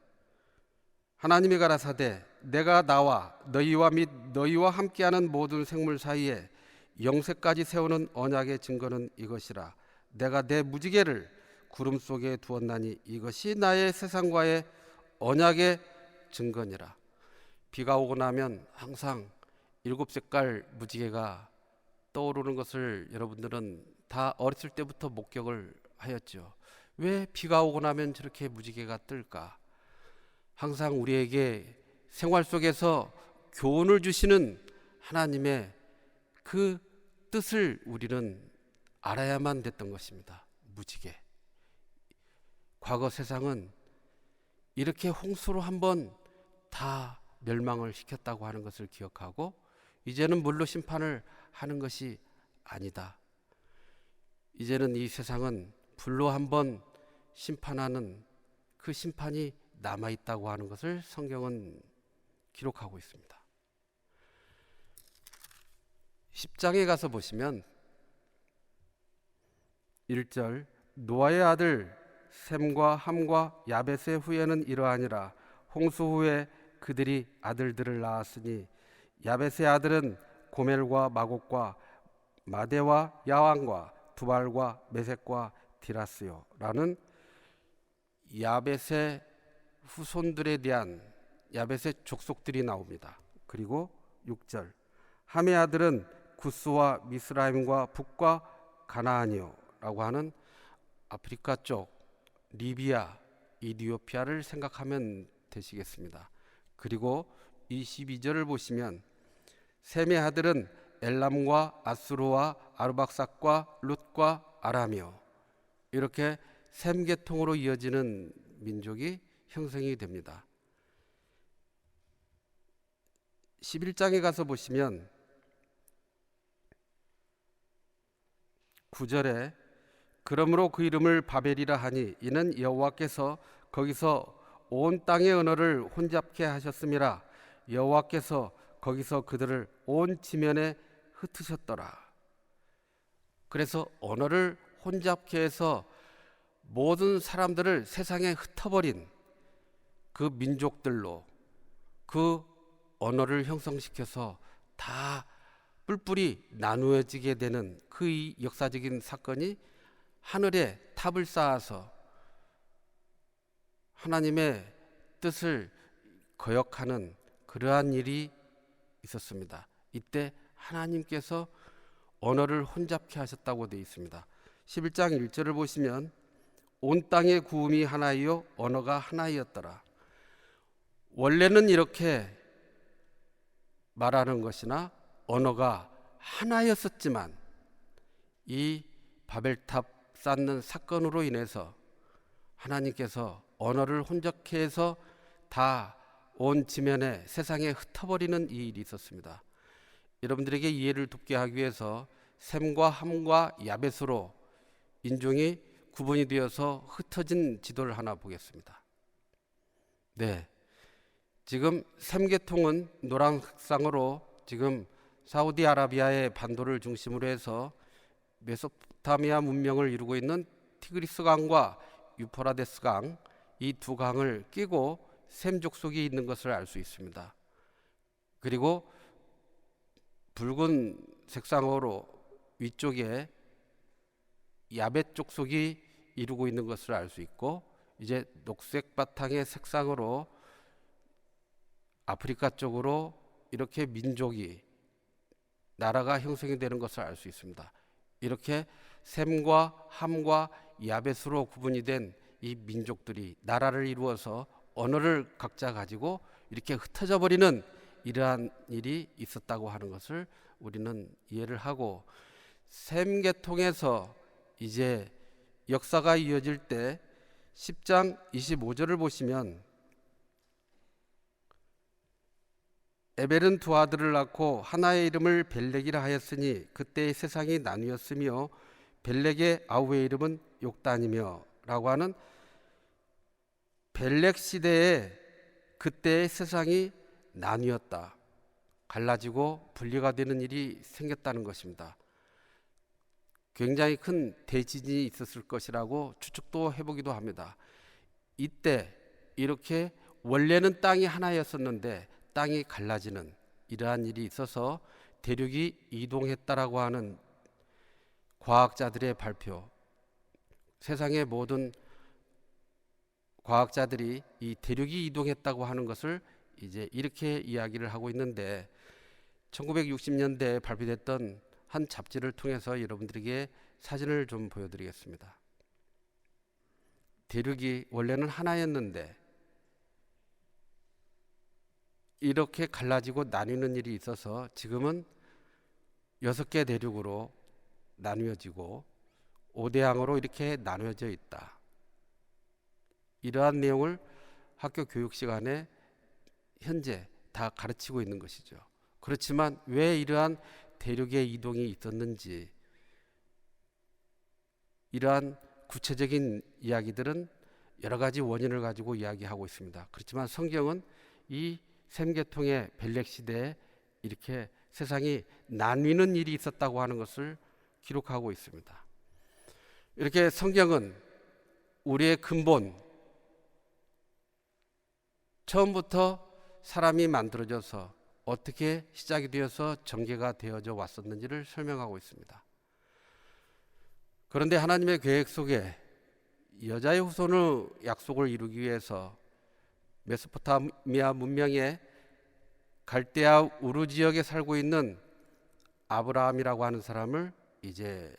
하나님이 가라사대 내가 나와 너희와 및 너희와 함께하는 모든 생물 사이에 영세까지 세우는 언약의 증거는 이것이라. 내가 내 무지개를 구름 속에 두었나니 이것이 나의 세상과의 언약의 증거니라. 비가 오고 나면 항상 7색깔 무지개가 떠오르는 것을 여러분들은 다 어렸을 때부터 목격을 하였죠. 왜 비가 오고 나면 저렇게 무지개가 뜰까? 항상 우리에게 생활 속에서 교훈을 주시는 하나님의 그 뜻을 우리는 알아야만 됐던 것입니다. 무지개. 과거 세상은 이렇게 홍수로 한번 다 멸망을 시켰다고 하는 것을 기억하고 이제는 물로 심판을 하는 것이 아니다. 이제는 이 세상은 불로 한번 심판하는 그 심판이 남아있다고 하는 것을 성경은 기록하고 있습니다. 10장에 가서 보시면 1절, 노아의 아들 셈과 함과 야벳의 후예는 이러하니라. 홍수 후에 그들이 아들들을 낳았으니 야벳의 아들은 고멜과 마곡과 마대와 야왕과 두발과 메색과 디라스요 라는 야벳의 후손들에 대한 야벳의 족속들이 나옵니다. 그리고 6절, 함의 아들은 구스와 미스라임과 북과 가나안이요 라고 하는 아프리카 쪽 리비아, 이디오피아를 생각하면 되시겠습니다. 그리고 22절을 보시면 셈의 아들은 엘람과 아수르와 아르박삭과 룻과 아람이요, 이렇게 셈 계통으로 이어지는 민족이 형성이 됩니다. 11장에 가서 보시면 9절에 그러므로 그 이름을 바벨이라 하니 이는 여호와께서 거기서 온 땅의 언어를 혼잡케 하셨음이라. 여호와께서 거기서 그들을 온 지면에 흩으셨더라. 그래서 언어를 혼잡케 해서 모든 사람들을 세상에 흩어버린 그 민족들로 그 언어를 형성시켜서 다 뿔뿔이 나누어지게 되는 그 역사적인 사건이 하늘에 탑을 쌓아서 하나님의 뜻을 거역하는 그러한 일이 있었습니다. 이때 하나님께서 언어를 혼잡케 하셨다고 되어 있습니다. 11장 1절을 보시면 온 땅의 구음이 하나이요 언어가 하나이었더라. 원래는 이렇게 말하는 것이나 언어가 하나였었지만 이 바벨탑 쌓는 사건으로 인해서 하나님께서 언어를 혼잡케 해서 다 온 지면에 세상에 흩어버리는 이 일이 있었습니다. 여러분들에게 이해를 돕게 하기 위해서 셈과 함과 야벳으로 인종이 구분이 되어서 흩어진 지도를 하나 보겠습니다. 네, 지금 셈 계통은 노란색상으로 지금 사우디아라비아의 반도를 중심으로 해서 메소포타미아 문명을 이루고 있는 티그리스 강과 유프라데스 강, 이 두 강을 끼고 셈 족속이 있는 것을 알 수 있습니다. 그리고 붉은 색상으로 위쪽에 야벳 족속이 이루고 있는 것을 알 수 있고, 이제 녹색 바탕의 색상으로 아프리카 쪽으로 이렇게 민족이 나라가 형성이 되는 것을 알 수 있습니다. 이렇게 셈과 함과 야벳으로 구분이 된 이 민족들이 나라를 이루어서 언어를 각자 가지고 이렇게 흩어져 버리는 이러한 일이 있었다고 하는 것을 우리는 이해를 하고, 셈 계통에서 이제 역사가 이어질 때 10장 25절을 보시면 에벨은 두 아들을 낳고 하나의 이름을 벨렉이라 하였으니 그때의 세상이 나뉘었으며 벨렉의 아우의 이름은 욕단이며 라고 하는 벨렉 시대에 그때의 세상이 나뉘었다, 갈라지고 분리가 되는 일이 생겼다는 것입니다. 굉장히 큰 대지진이 있었을 것이라고 추측도 해보기도 합니다. 이때 이렇게 원래는 땅이 하나였었는데 땅이 갈라지는 이러한 일이 있어서 대륙이 이동했다라고 하는 과학자들의 발표, 세상의 모든 과학자들이 이 대륙이 이동했다고 하는 것을 이제 이렇게 이야기를 하고 있는데, 1960년대에 발표됐던 한 잡지를 통해서 여러분들에게 사진을 좀 보여드리겠습니다. 대륙이 원래는 하나였는데 이렇게 갈라지고 나뉘는 일이 있어서 지금은 6개 대륙으로 나뉘어지고 5대양으로 이렇게 나뉘어져 있다. 이러한 내용을 학교 교육 시간에 현재 다 가르치고 있는 것이죠. 그렇지만 왜 이러한 대륙의 이동이 있었는지, 이러한 구체적인 이야기들은 여러 가지 원인을 가지고 이야기하고 있습니다. 그렇지만 성경은 이 셈계통의 벨렉 시대에 이렇게 세상이 나뉘는 일이 있었다고 하는 것을 기록하고 있습니다. 이렇게 성경은 우리의 근본, 처음부터 사람이 만들어져서 어떻게 시작이 되어서 전개가 되어져 왔었는지를 설명하고 있습니다. 그런데 하나님의 계획 속에 여자의 후손의 약속을 이루기 위해서 메소포타미아 문명의 갈대아 우르 지역에 살고 있는 아브라함이라고 하는 사람을 이제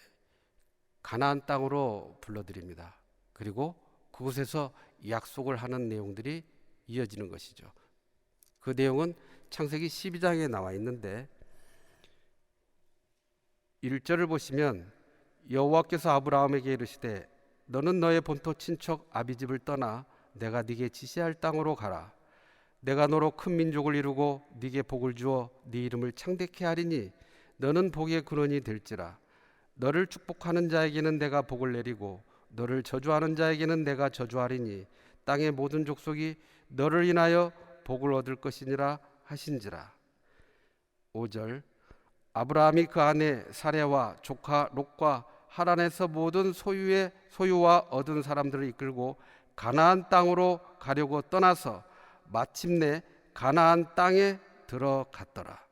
가나안 땅으로 불러들입니다. 그리고 그곳에서 약속을 하는 내용들이 이어지는 것이죠. 그 내용은 창세기 12장에 나와 있는데 1절을 보시면 여호와께서 아브라함에게 이르시되 너는 너의 본토 친척 아비집을 떠나 내가 네게 지시할 땅으로 가라. 내가 너로 큰 민족을 이루고 네게 복을 주어 네 이름을 창대케 하리니 너는 복의 근원이 될지라. 너를 축복하는 자에게는 내가 복을 내리고 너를 저주하는 자에게는 내가 저주하리니 땅의 모든 족속이 너를 인하여 복을 얻을 것이니라 하신지라. 5절 아브라함이 그 아내 사레와 조카 롯과 하란에서 모든 소유와 얻은 사람들을 이끌고 가나안 땅으로 가려고 떠나서 마침내 가나안 땅에 들어갔더라.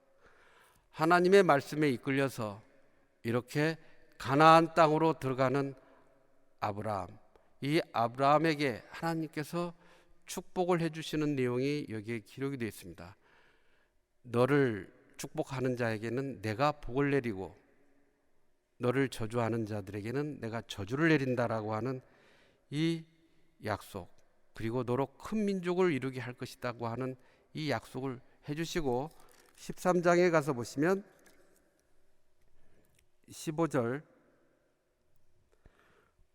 하나님의 말씀에 이끌려서 이렇게 가나안 땅으로 들어가는 아브라함, 이 아브라함에게 하나님께서 축복을 해주시는 내용이 여기에 기록이 되어 있습니다. 너를 축복하는 자에게는 내가 복을 내리고 너를 저주하는 자들에게는 내가 저주를 내린다라고 하는 이 약속, 그리고 너로 큰 민족을 이루게 할 것이라고 하는 이 약속을 해주시고 13장에 가서 보시면 15절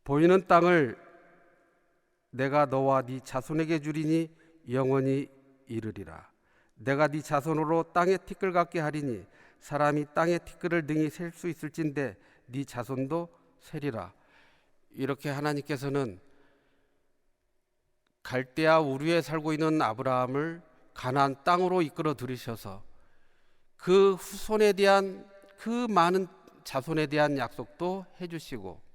보이는 땅을 내가 너와 네 자손에게 주리니 영원히 이르리라. 내가 네 자손으로 땅에 티끌 같게 하리니 사람이 땅에 티끌을 등이 셀 수 있을진데 네 자손도 세리라. 이렇게 하나님께서는 갈대아 우르에 살고 있는 아브라함을 가나안 땅으로 이끌어 들이셔서 그 후손에 대한 그 많은 자손에 대한 약속도 해주시고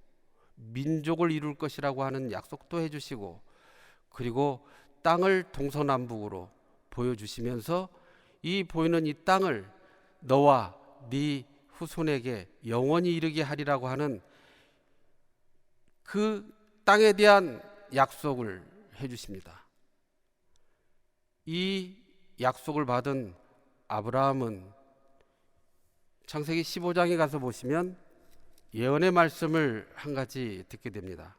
민족을 이룰 것이라고 하는 약속도 해주시고 그리고 땅을 동서남북으로 보여주시면서 이 보이는 이 땅을 너와 네 후손에게 영원히 이르게 하리라고 하는 그 땅에 대한 약속을 해주십니다. 이 약속을 받은 아브라함은 창세기 15장에 가서 보시면 예언의 말씀을 한 가지 듣게 됩니다.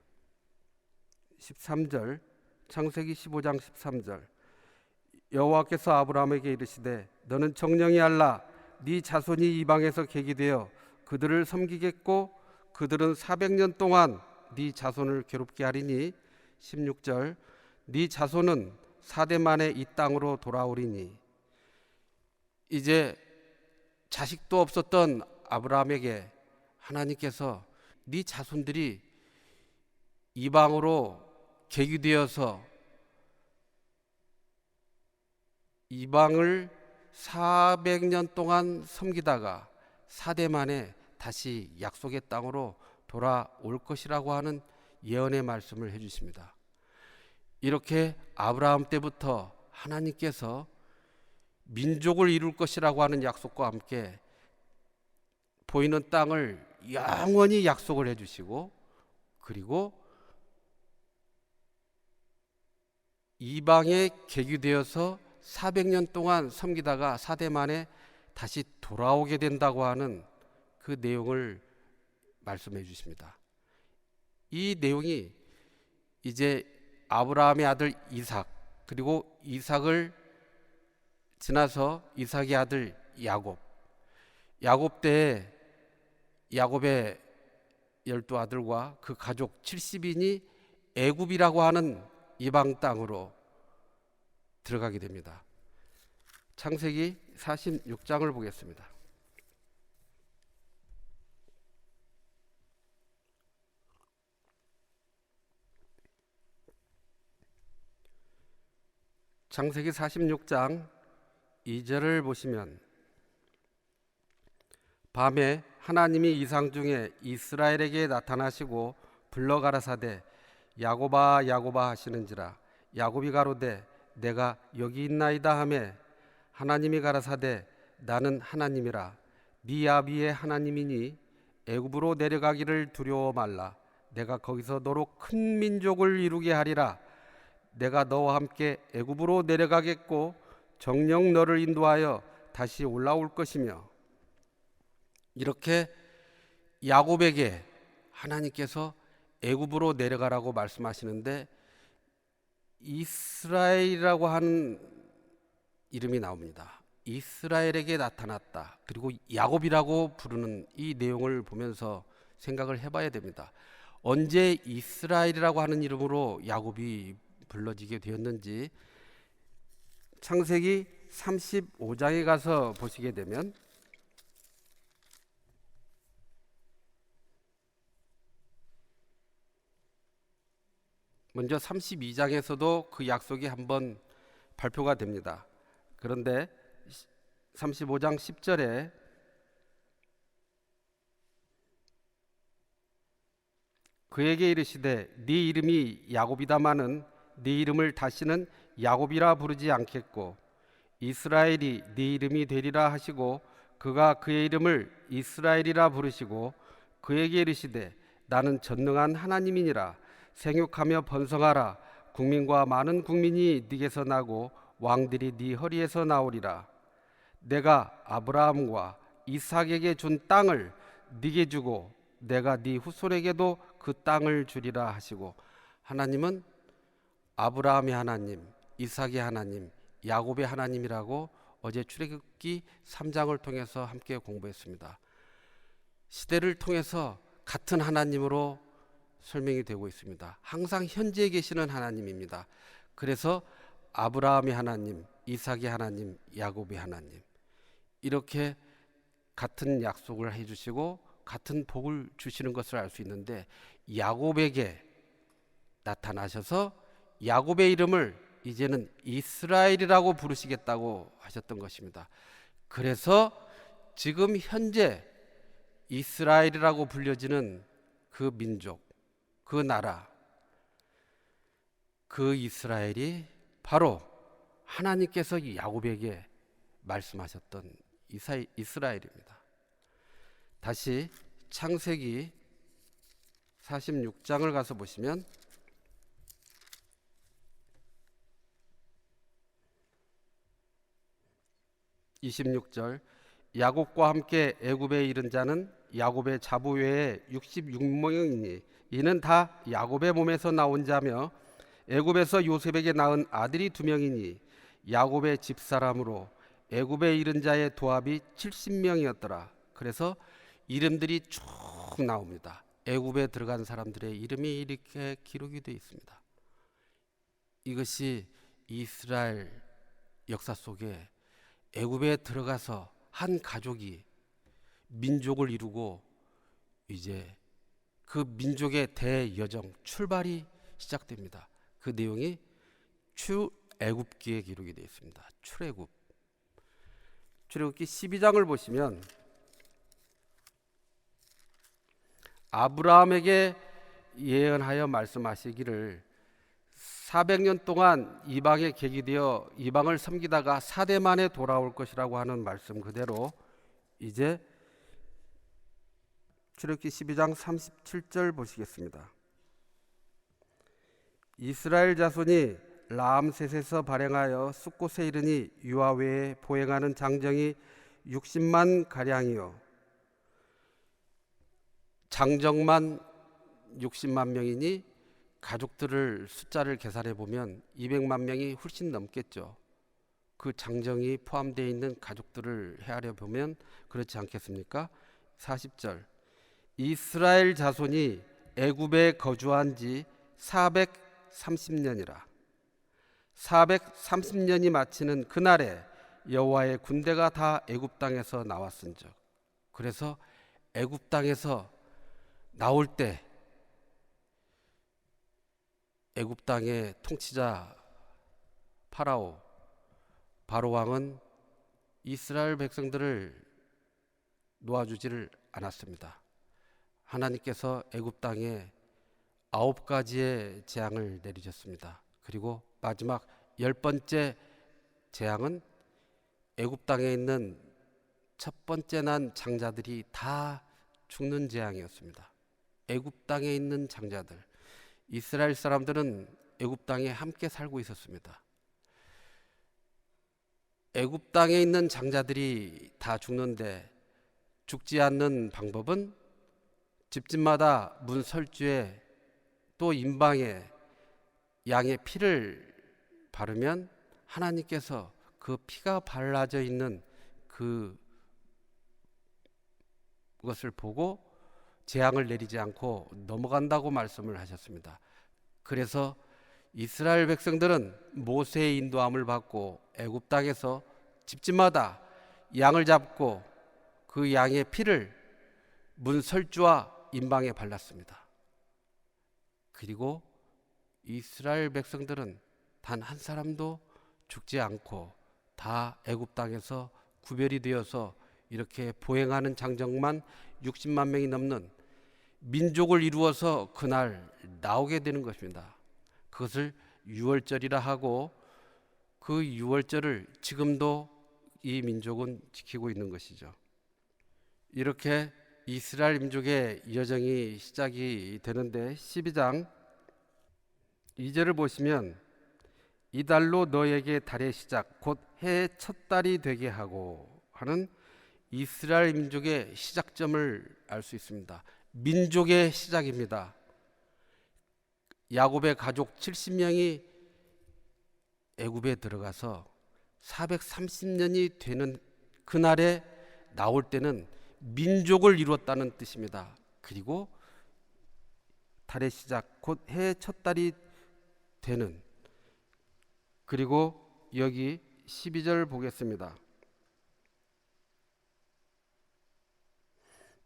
13절, 창세기 15장 13절 여호와께서 아브라함에게 이르시되 너는 정령이 알라 네 자손이 이방에서 계기되어 그들을 섬기겠고 그들은 400년 동안 네 자손을 괴롭게 하리니 16절 네 자손은 4대 만에 이 땅으로 돌아오리니 이제 자식도 없었던 아브라함에게 하나님께서 네 자손들이 이방으로 계기되어서 이방을 400년 동안 섬기다가 4대 만에 다시 약속의 땅으로 돌아올 것이라고 하는 예언의 말씀을 해주십니다. 이렇게 아브라함 때부터 하나님께서 민족을 이룰 것이라고 하는 약속과 함께 보이는 땅을 영원히 약속을 해주시고 그리고 이방에 계기되어서 400년 동안 섬기다가 4대 만에 다시 돌아오게 된다고 하는 그 내용을 말씀해 주십니다. 이 내용이 이제 아브라함의 아들 이삭 그리고 이삭을 지나서 이삭의 아들 야곱 때에 야곱의 12아들과 그 가족 70인이 애굽이라고 하는 이방 땅으로 들어가게 됩니다. 창세기 46장을 보겠습니다. 창세기 46장 2절을 보시면 밤에 하나님이 이상 중에 이스라엘에게 나타나시고 불러 가라사대 야곱아 야곱아 하시는지라 야곱이 가로되 내가 여기 있나이다 하매 하나님이 가라사대 나는 하나님이라 네 아비의 하나님이니 애굽으로 내려가기를 두려워 말라 내가 거기서 너로 큰 민족을 이루게 하리라 내가 너와 함께 애굽으로 내려가겠고 정녕 너를 인도하여 다시 올라올 것이며 이렇게 야곱에게 하나님께서 애굽으로 내려가라고 말씀하시는데 이스라엘이라고 하는 이름이 나옵니다. 이스라엘에게 나타났다. 그리고 야곱이라고 부르는 이 내용을 보면서 생각을 해봐야 됩니다. 언제 이스라엘이라고 하는 이름으로 야곱이 불러지게 되었는지 창세기 35장에 가서 보시게 되면 먼저 32장에서도 그 약속이 한번 발표가 됩니다. 그런데 35장 10절에 그에게 이르시되 네 이름이 야곱이다마는 네 이름을 다시는 야곱이라 부르지 않겠고 이스라엘이 네 이름이 되리라 하시고 그가 그의 이름을 이스라엘이라 부르시고 그에게 이르시되 나는 전능한 하나님이니라 생육하며 번성하라 국민과 많은 국민이 네게서 나고 왕들이 네 허리에서 나오리라. 내가 아브라함과 이삭에게 준 땅을 네게 주고 내가 네 후손에게도 그 땅을 주리라 하시고, 하나님은 아브라함의 하나님, 이삭의 하나님, 야곱의 하나님이라고 어제 출애굽기 3장을 통해서 함께 공부했습니다. 시대를 통해서 같은 하나님으로 설명이 되고 있습니다. 항상 현재에 계시는 하나님입니다. 그래서 아브라함의 하나님, 이삭의 하나님, 야곱의 하나님, 이렇게 같은 약속을 해주시고 같은 복을 주시는 것을 알 수 있는데, 야곱에게 나타나셔서 야곱의 이름을 이제는 이스라엘이라고 부르시겠다고 하셨던 것입니다. 그래서 지금 현재 이스라엘이라고 불려지는 그 민족, 그 나라, 그 이스라엘이 바로 하나님께서 야곱에게 말씀하셨던 이스라엘입니다. 다시 창세기 46장을 가서 보시면 26절, 야곱과 함께 애굽에 이른 자는 야곱의 자부 외에 66명이니 이는 다 야곱의 몸에서 나온 자며 애굽에서 요셉에게 낳은 아들이 2명이니 야곱의 집사람으로 애굽에 이른 자의 도합이 70명이었더라. 그래서 이름들이 쭉 나옵니다. 애굽에 들어간 사람들의 이름이 이렇게 기록이 되어 있습니다. 이것이 이스라엘 역사 속에 애굽에 들어가서 한 가족이 민족을 이루고 이제 그 민족의 대여정 출발이 시작됩니다. 그 내용이 출애굽기에 기록이 되어 있습니다. 출애굽기 12장을 보시면 아브라함에게 예언하여 말씀하시기를 400년 동안 이방에 객이되어 이방을 섬기다가 4대 만에 돌아올 것이라고 하는 말씀 그대로 이제 출애굽기 12장 37절 보시겠습니다. 이스라엘 자손이 라암셋에서 발행하여 숫곳에 이르니 유아 외에 보행하는 장정이 60만 가량이요, 장정만 60만 명이니 가족들을 숫자를 계산해 보면 200만 명이 훨씬 넘겠죠. 그 장정이 포함되어 있는 가족들을 헤아려 보면 그렇지 않겠습니까? 40절, 이스라엘 자손이 애굽에 거주한 지 430년이라. 430년이 마치는 그날에 여호와의 군대가 다 애굽 땅에서 나왔은즉. 그래서 애굽 땅에서 나올 때 애굽 땅의 통치자 바로 왕은 이스라엘 백성들을 놓아주지를 않았습니다. 하나님께서 애굽 땅에 9가지의 재앙을 내리셨습니다. 그리고 마지막 10번째 재앙은 애굽 땅에 있는 첫 번째 난 장자들이 다 죽는 재앙이었습니다. 애굽 땅에 있는 장자들, 이스라엘 사람들은 애굽 땅에 함께 살고 있었습니다. 애굽 땅에 있는 장자들이 다 죽는데 죽지 않는 방법은 집집마다 문 설주에 또 임방에 양의 피를 바르면 하나님께서 그 피가 발라져 있는 그것을 보고 재앙을 내리지 않고 넘어간다고 말씀을 하셨습니다. 그래서 이스라엘 백성들은 모세의 인도함을 받고 애굽 땅에서 집집마다 양을 잡고 그 양의 피를 문 설주와 임방에 발랐습니다. 그리고 이스라엘 백성들은 단 한 사람도 죽지 않고 다 애굽 땅에서 구별이 되어서 이렇게 보행하는 장정만 60만 명이 넘는 민족을 이루어서 그날 나오게 되는 것입니다. 그것을 유월절이라 하고 그 유월절을 지금도 이 민족은 지키고 있는 것이죠. 이렇게 이스라엘 민족의 여정이 시작이 되는데 12장 2절을 보시면 이달로 너에게 달의 시작 곧 해의 첫 달이 되게 하고 하는 이스라엘 민족의 시작점을 알 수 있습니다. 민족의 시작입니다. 야곱의 가족 70명이 애굽에 들어가서 430년이 되는 그날에 나올 때는 민족을 이루었다는 뜻입니다. 그리고 달의 시작 곧 해의 첫 달이 되는, 그리고 여기 12절 보겠습니다.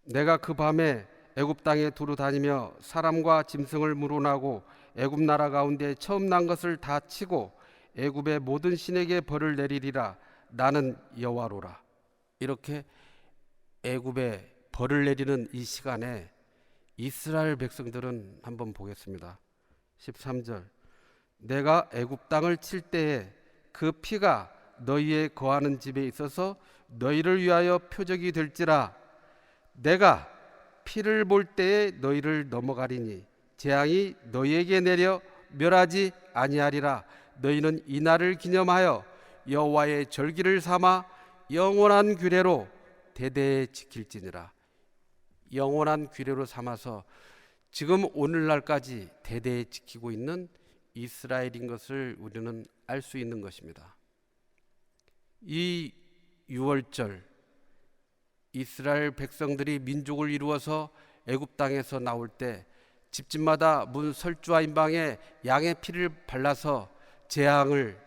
내가 그 밤에 애굽 땅에 두루 다니며 사람과 짐승을 물어나고 애굽 나라 가운데 처음 난 것을 다 치고 애굽의 모든 신에게 벌을 내리리라. 나는 여호와로라. 이렇게 애굽에 벌을 내리는 이 시간에 이스라엘 백성들은 한번 보겠습니다. 13절 내가 애굽 땅을 칠 때에 그 피가 너희의 거하는 집에 있어서 너희를 위하여 표적이 될지라. 내가 피를 볼 때에 너희를 넘어가리니 재앙이 너희에게 내려 멸하지 아니하리라. 너희는 이 날을 기념하여 여호와의 절기를 삼아 영원한 규례로 대대에 지킬지니라. 영원한 규례로 삼아서 지금 오늘날까지 대대에 지키고 있는 이스라엘인 것을 우리는 알 수 있는 것입니다. 이 6월절 이스라엘 백성들이 민족을 이루어서 애굽 땅에서 나올 때 집집마다 문 설주와 임방에 양의 피를 발라서 재앙을,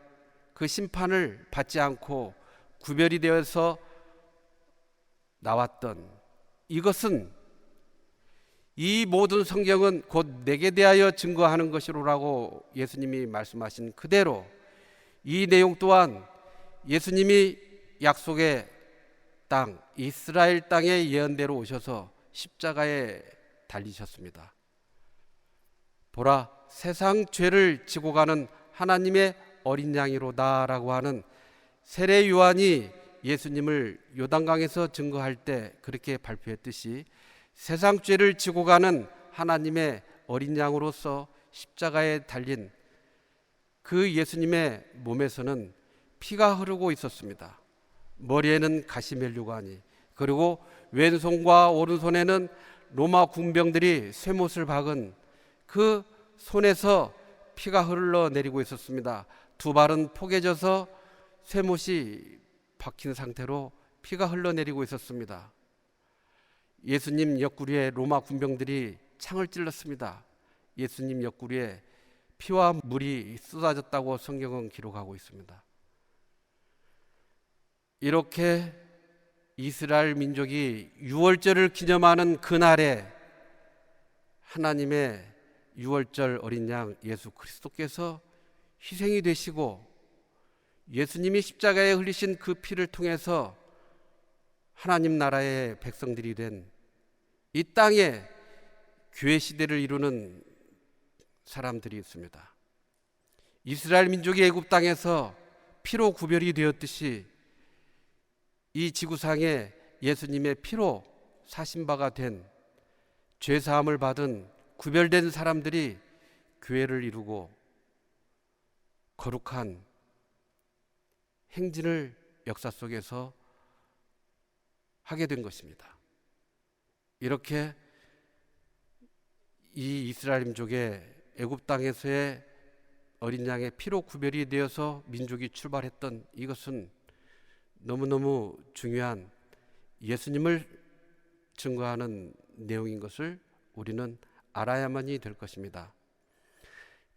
그 심판을 받지 않고 구별이 되어서 나왔던 이것은, 이 모든 성경은 곧 내게 대하여 증거하는 것이로라고 예수님이 말씀하신 그대로 이 내용 또한 예수님이 약속의 땅 이스라엘 땅의 예언대로 오셔서 십자가에 달리셨습니다. 보라, 세상 죄를 지고 가는 하나님의 어린 양이로다라고 하는 세례 요한이 예수님을 요단강에서 증거할 때 그렇게 발표했듯이 세상 죄를 지고 가는 하나님의 어린 양으로서 십자가에 달린 그 예수님의 몸에서는 피가 흐르고 있었습니다. 머리에는 가시멜류관이, 그리고 왼손과 오른손에는 로마 군병들이 쇠못을 박은 그 손에서 피가 흘러내리고 있었습니다. 두 발은 포개져서 쇠못이 박힌 상태로 피가 흘러내리고 있었습니다. 예수님 옆구리에 로마 군병들이 창을 찔렀습니다. 예수님 옆구리에 피와 물이 쏟아졌다고 성경은 기록하고 있습니다. 이렇게 이스라엘 민족이 유월절을 기념하는 그날에 하나님의 유월절 어린 양 예수 그리스도께서 희생이 되시고 예수님이 십자가에 흘리신 그 피를 통해서 하나님 나라의 백성들이 된 이 땅에 교회 시대를 이루는 사람들이 있습니다. 이스라엘 민족이 애굽 땅에서 피로 구별이 되었듯이 이 지구상에 예수님의 피로 사신 바가 된 죄 사함을 받은 구별된 사람들이 교회를 이루고 거룩한 행진을 역사 속에서 하게 된 것입니다. 이렇게 이 이스라엘 민족의 애굽 땅에서의 어린 양의 피로 구별이 되어서 민족이 출발했던 이것은 너무너무 중요한 예수님을 증거하는 내용인 것을 우리는 알아야만이 될 것입니다.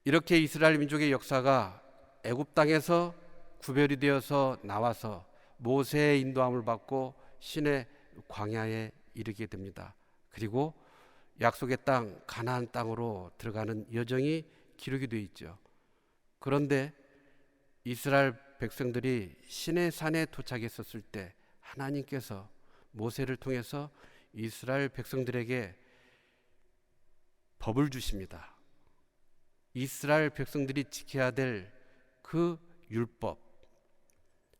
이렇게 이스라엘 민족의 역사가 애굽 땅에서 구별이 되어서 나와서 모세의 인도함을 받고 신의 광야에 이르게 됩니다. 그리고 약속의 땅 가나안 땅으로 들어가는 여정이 기록이 되어 있죠. 그런데 이스라엘 백성들이 시내 산에 도착했었을 때 하나님께서 모세를 통해서 이스라엘 백성들에게 법을 주십니다. 이스라엘 백성들이 지켜야 될 그 율법,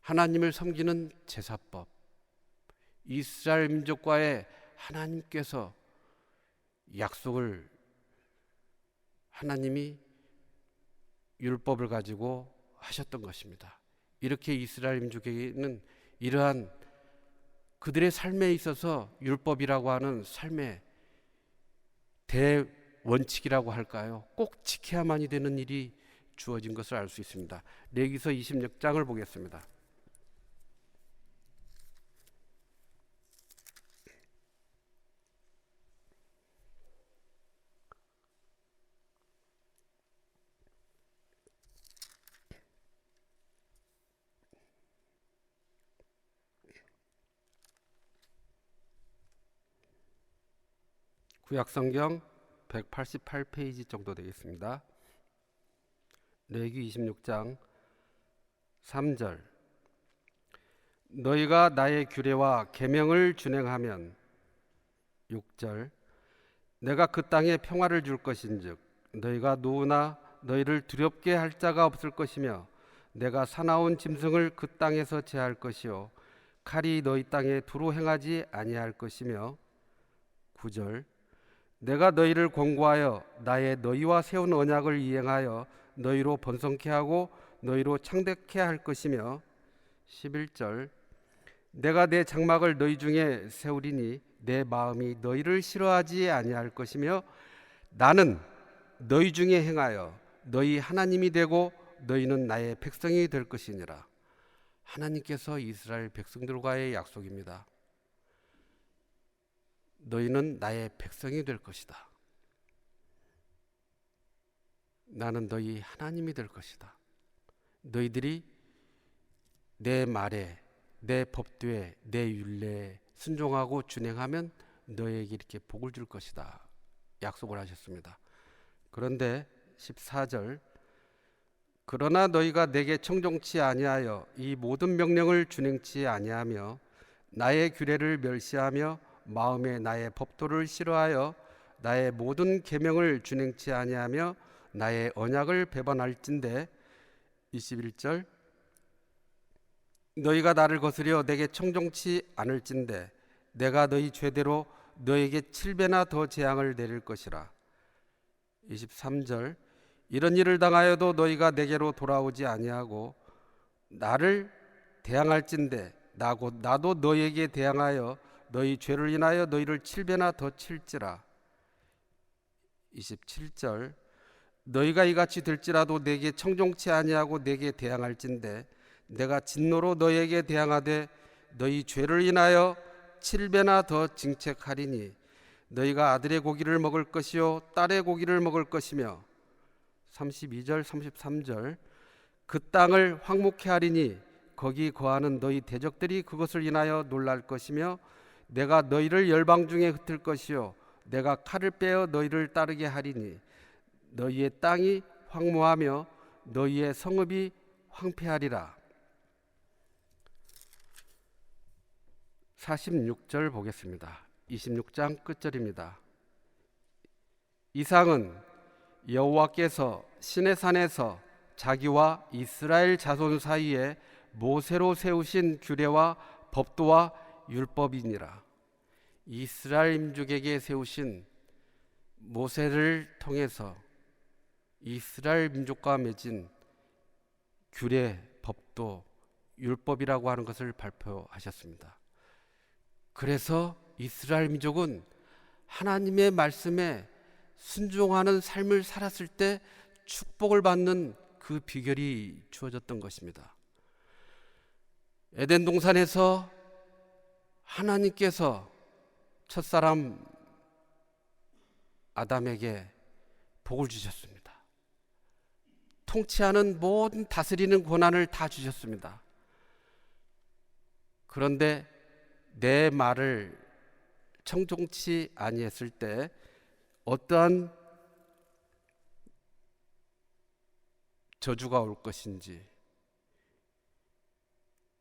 하나님을 섬기는 제사법, 이스라엘 민족과의 하나님께서 약속을 하나님이 율법을 가지고 하셨던 것입니다. 이렇게 이스라엘 민족에게는 이러한 그들의 삶에 있어서 율법이라고 하는 삶의 대원칙이라고 할까요? 꼭 지켜야만이 되는 일이 주어진 것을 알 수 있습니다. 레위기서 26장을 보겠습니다. 구약성경 188페이지 정도 되겠습니다. 레위기 26장 3절 너희가 나의 규례와 계명을 준행하면 6절 내가 그 땅에 평화를 줄 것인즉 너희가 노우나 너희를 두렵게 할 자가 없을 것이며 내가 사나운 짐승을 그 땅에서 제할 것이요 칼이 너희 땅에 두루 행하지 아니할 것이며 9절 내가 너희를 권고하여 나의 너희와 세운 언약을 이행하여 너희로 번성케 하고 너희로 창대케 할 것이며 11절 내가 내 장막을 너희 중에 세우리니 내 마음이 너희를 싫어하지 아니할 것이며 나는 너희 중에 행하여 너희 하나님이 되고 너희는 나의 백성이 될 것이니라. 하나님께서 이스라엘 백성들과의 약속입니다. 너희는 나의 백성이 될 것이다. 나는 너희 하나님이 될 것이다. 너희들이 내 말에 내 법도에 내 율례에 순종하고 준행하면 너희에게 이렇게 복을 줄 것이다. 약속을 하셨습니다. 그런데 14절 그러나 너희가 내게 청종치 아니하여 이 모든 명령을 준행치 아니하며 나의 규례를 멸시하며 마음에 나의 법도를 싫어하여 나의 모든 계명을 준행치 아니하며 나의 언약을 배반할진대 21절 너희가 나를 거스려 내게 청종치 않을진대 내가 너희 죄대로 너에게 7배나 더 재앙을 내릴 것이라. 23절 이런 일을 당하여도 너희가 내게로 돌아오지 아니하고 나를 대항할진대 나도 너희에게 대항하여 너희 죄를 인하여 너희를 7배나 더 칠지라. 27절 너희가 이같이 될지라도 내게 청종치 아니하고 내게 대항할진대 내가 진노로 너희에게 대항하되 너희 죄를 인하여 7배나 더 징책하리니 너희가 아들의 고기를 먹을 것이요 딸의 고기를 먹을 것이며 32절 33절 그 땅을 황무케 하리니 거기 거하는 너희 대적들이 그것을 인하여 놀랄 것이며 내가 너희를 열방 중에 흩을 것이요 내가 칼을 빼어 너희를 따르게 하리니 너희의 땅이 황무하며 너희의 성읍이 황폐하리라. 46절 보겠습니다. 26장 끝절입니다. 이상은 여호와께서 시내산에서 자기와 이스라엘 자손 사이에 모세로 세우신 규례와 법도와 율법이니라. 이스라엘 민족에게 세우신 모세를 통해서 이스라엘 민족과 맺은 규례, 법도, 율법이라고 하는 것을 발표하셨습니다. 그래서 이스라엘 민족은 하나님의 말씀에 순종하는 삶을 살았을 때 축복을 받는 그 비결이 주어졌던 것입니다. 에덴 동산에서 하나님께서 첫사람 아담에게 복을 주셨습니다. 통치하는 모든 다스리는 권한을 다 주셨습니다. 그런데 내 말을 청종치 아니했을 때 어떠한 저주가 올 것인지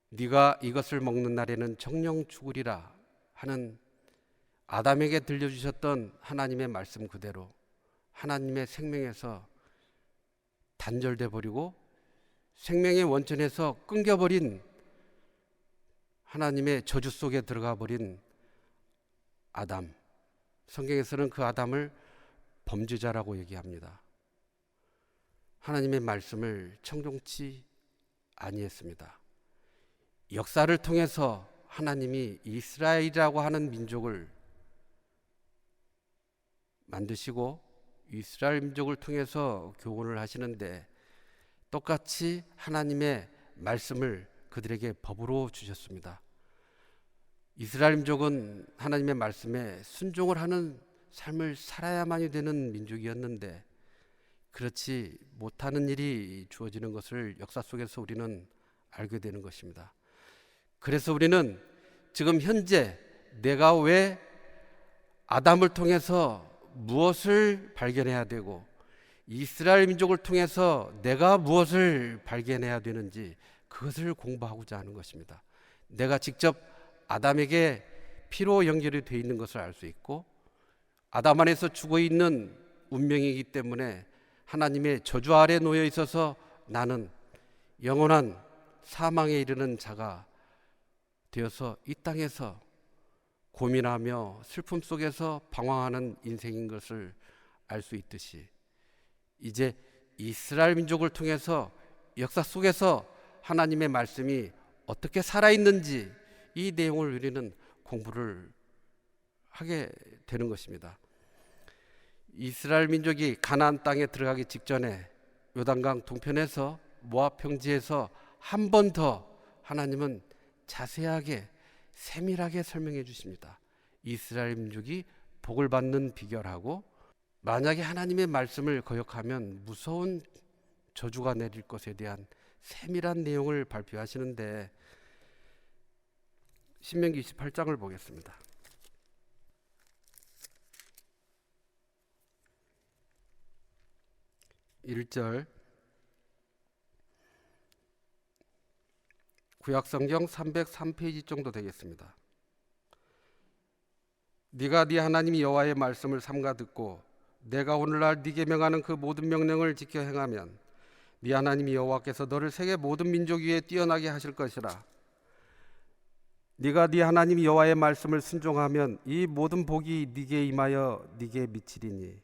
네가 이것을 먹는 날에는 정령 죽으리라 하는 아담에게 들려주셨던 하나님의 말씀 그대로 하나님의 생명에서 단절돼 버리고 생명의 원천에서 끊겨버린 하나님의 저주 속에 들어가 버린 아담, 성경에서는 그 아담을 범죄자라고 얘기합니다. 하나님의 말씀을 청종치 아니했습니다. 역사를 통해서 하나님이 이스라엘이라고 하는 민족을 만드시고 이스라엘 민족을 통해서 교훈을 하시는데 똑같이 하나님의 말씀을 그들에게 법으로 주셨습니다. 이스라엘 민족은 하나님의 말씀에 순종을 하는 삶을 살아야만이 되는 민족이었는데 그렇지 못하는 일이 주어지는 것을 역사 속에서 우리는 알게 되는 것입니다. 그래서 우리는 지금 현재 내가 왜 아담을 통해서 무엇을 발견해야 되고 이스라엘 민족을 통해서 내가 무엇을 발견해야 되는지 그것을 공부하고자 하는 것입니다. 내가 직접 아담에게 피로 연결이 되어 있는 것을 알 수 있고 아담 안에서 죽어 있는 운명이기 때문에 하나님의 저주 아래 놓여 있어서 나는 영원한 사망에 이르는 자가 되어서 이 땅에서 고민하며 슬픔 속에서 방황하는 인생인 것을 알 수 있듯이 이제 이스라엘 민족을 통해서 역사 속에서 하나님의 말씀이 어떻게 살아있는지 이 내용을 우리는 공부를 하게 되는 것입니다. 이스라엘 민족이 가나안 땅에 들어가기 직전에 요단강 동편에서 모압 평지에서 한 번 더 하나님은 자세하게 세밀하게 설명해 주십니다. 이스라엘 민족이 복을 받는 비결하고 만약에 하나님의 말씀을 거역하면 무서운 저주가 내릴 것에 대한 세밀한 내용을 발표하시는데 신명기 28장을 보겠습니다. 1절 구약성경 303페이지 정도 되겠습니다. 네가 네 하나님 여호와의 말씀을 삼가 듣고 내가 오늘날 네게 명하는 그 모든 명령을 지켜 행하면 네 하나님 여호와께서 너를 세계 모든 민족 위에 뛰어나게 하실 것이라. 네가 네 하나님 여호와의 말씀을 순종하면 이 모든 복이 네게 임하여 네게 미치리니.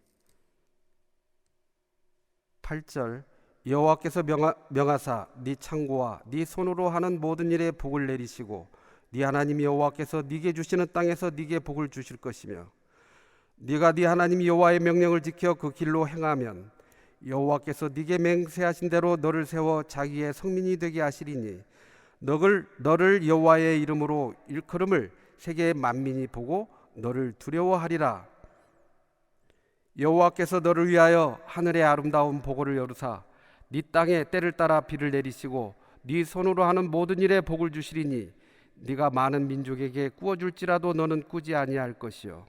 8절 여호와께서 명하사 네 창고와 네 손으로 하는 모든 일에 복을 내리시고 네 하나님 여호와께서 네게 주시는 땅에서 네게 복을 주실 것이며 네가 네 하나님 여호와의 명령을 지켜 그 길로 행하면 여호와께서 네게 맹세하신 대로 너를 세워 자기의 성민이 되게 하시리니 너를 여호와의 이름으로 일컬음을 세계의 만민이 보고 너를 두려워하리라. 여호와께서 너를 위하여 하늘의 아름다운 보고를 여루사 네 땅에 때를 따라 비를 내리시고 네 손으로 하는 모든 일에 복을 주시리니 네가 많은 민족에게 꾸어줄지라도 너는 꾸지 아니할 것이요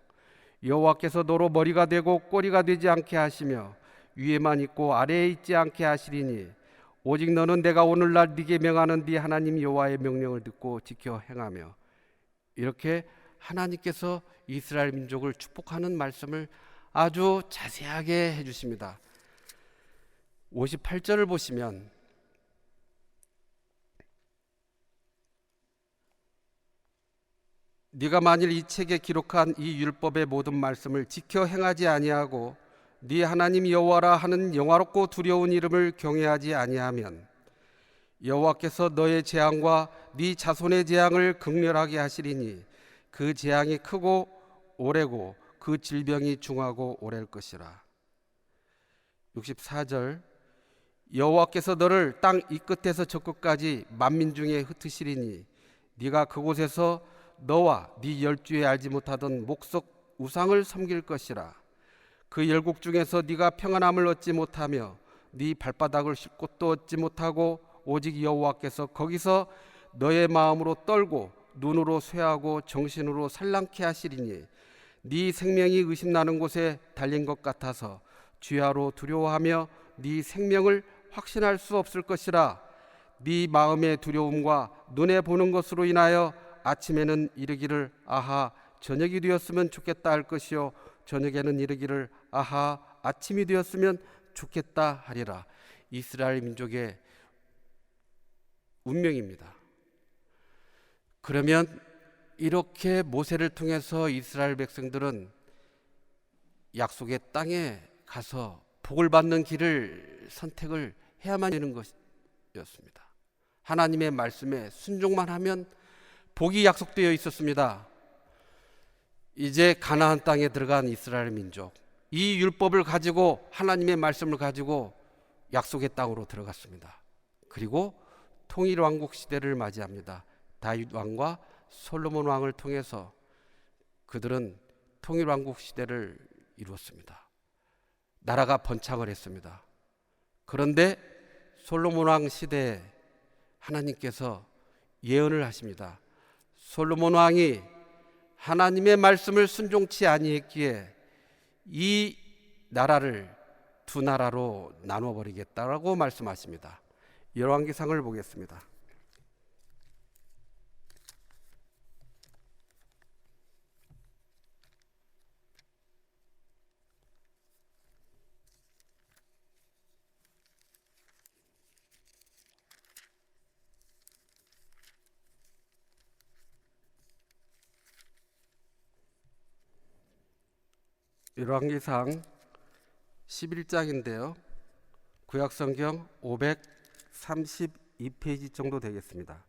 여호와께서 너로 머리가 되고 꼬리가 되지 않게 하시며 위에만 있고 아래에 있지 않게 하시리니 오직 너는 내가 오늘날 네게 명하는 네 하나님 여호와의 명령을 듣고 지켜 행하며. 이렇게 하나님께서 이스라엘 민족을 축복하는 말씀을 아주 자세하게 해주십니다. 58절을 보시면 네가 만일 이 책에 기록한 이 율법의 모든 말씀을 지켜 행하지 아니하고 네 하나님 여호와라 하는 영화롭고 두려운 이름을 경외하지 아니하면 여호와께서 너의 재앙과 네 자손의 재앙을 극렬하게 하시리니 그 재앙이 크고 오래고 그 질병이 중하고 오래일 것이라. 64절 여호와께서 너를 땅 이 끝에서 저 끝까지 만민 중에 흩으시리니 네가 그곳에서 너와 네 열주에 알지 못하던 목석 우상을 섬길 것이라. 그 열국 중에서 네가 평안함을 얻지 못하며 네 발바닥을 쉴 곳도 얻지 못하고 오직 여호와께서 거기서 너의 마음으로 떨고 눈으로 쇠하고 정신으로 살랑케 하시리니 네 생명이 의심나는 곳에 달린 것 같아서 주야로 두려워하며 네 생명을 확신할 수 없을 것이라. 네 마음의 두려움과 눈에 보는 것으로 인하여 아침에는 이르기를 아하 저녁이 되었으면 좋겠다 할 것이요 저녁에는 이르기를 아하 아침이 되었으면 좋겠다 하리라. 이스라엘 민족의 운명입니다. 그러면 이렇게 모세를 통해서 이스라엘 백성들은 약속의 땅에 가서 복을 받는 길을 선택을 해야만 되는 것이었습니다. 하나님의 말씀에 순종만 하면 복이 약속되어 있었습니다. 이제 가나안 땅에 들어간 이스라엘 민족, 이 율법을 가지고, 하나님의 말씀을 가지고 약속의 땅으로 들어갔습니다. 그리고 통일 왕국 시대를 맞이합니다. 다윗 왕과 솔로몬 왕을 통해서 그들은 통일 왕국 시대를 이루었습니다. 나라가 번창을 했습니다. 그런데 솔로몬 왕 시대에 하나님께서 예언을 하십니다. 솔로몬 왕이 하나님의 말씀을 순종치 아니했기에 이 나라를 두 나라로 나눠 버리겠다라고 말씀하십니다. 열왕기상을 보겠습니다. 열왕기상 11장인데요. 구약성경 532페이지 정도 되겠습니다.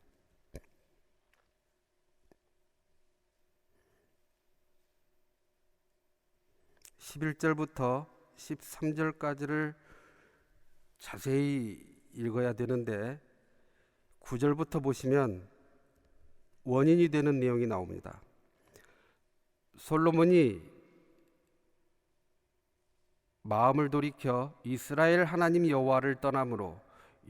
11절부터 13절까지를 자세히 읽어야 되는데 9절부터 보시면 원인이 되는 내용이 나옵니다. 솔로몬이 마음을 돌이켜 이스라엘 하나님 여호와를 떠남으로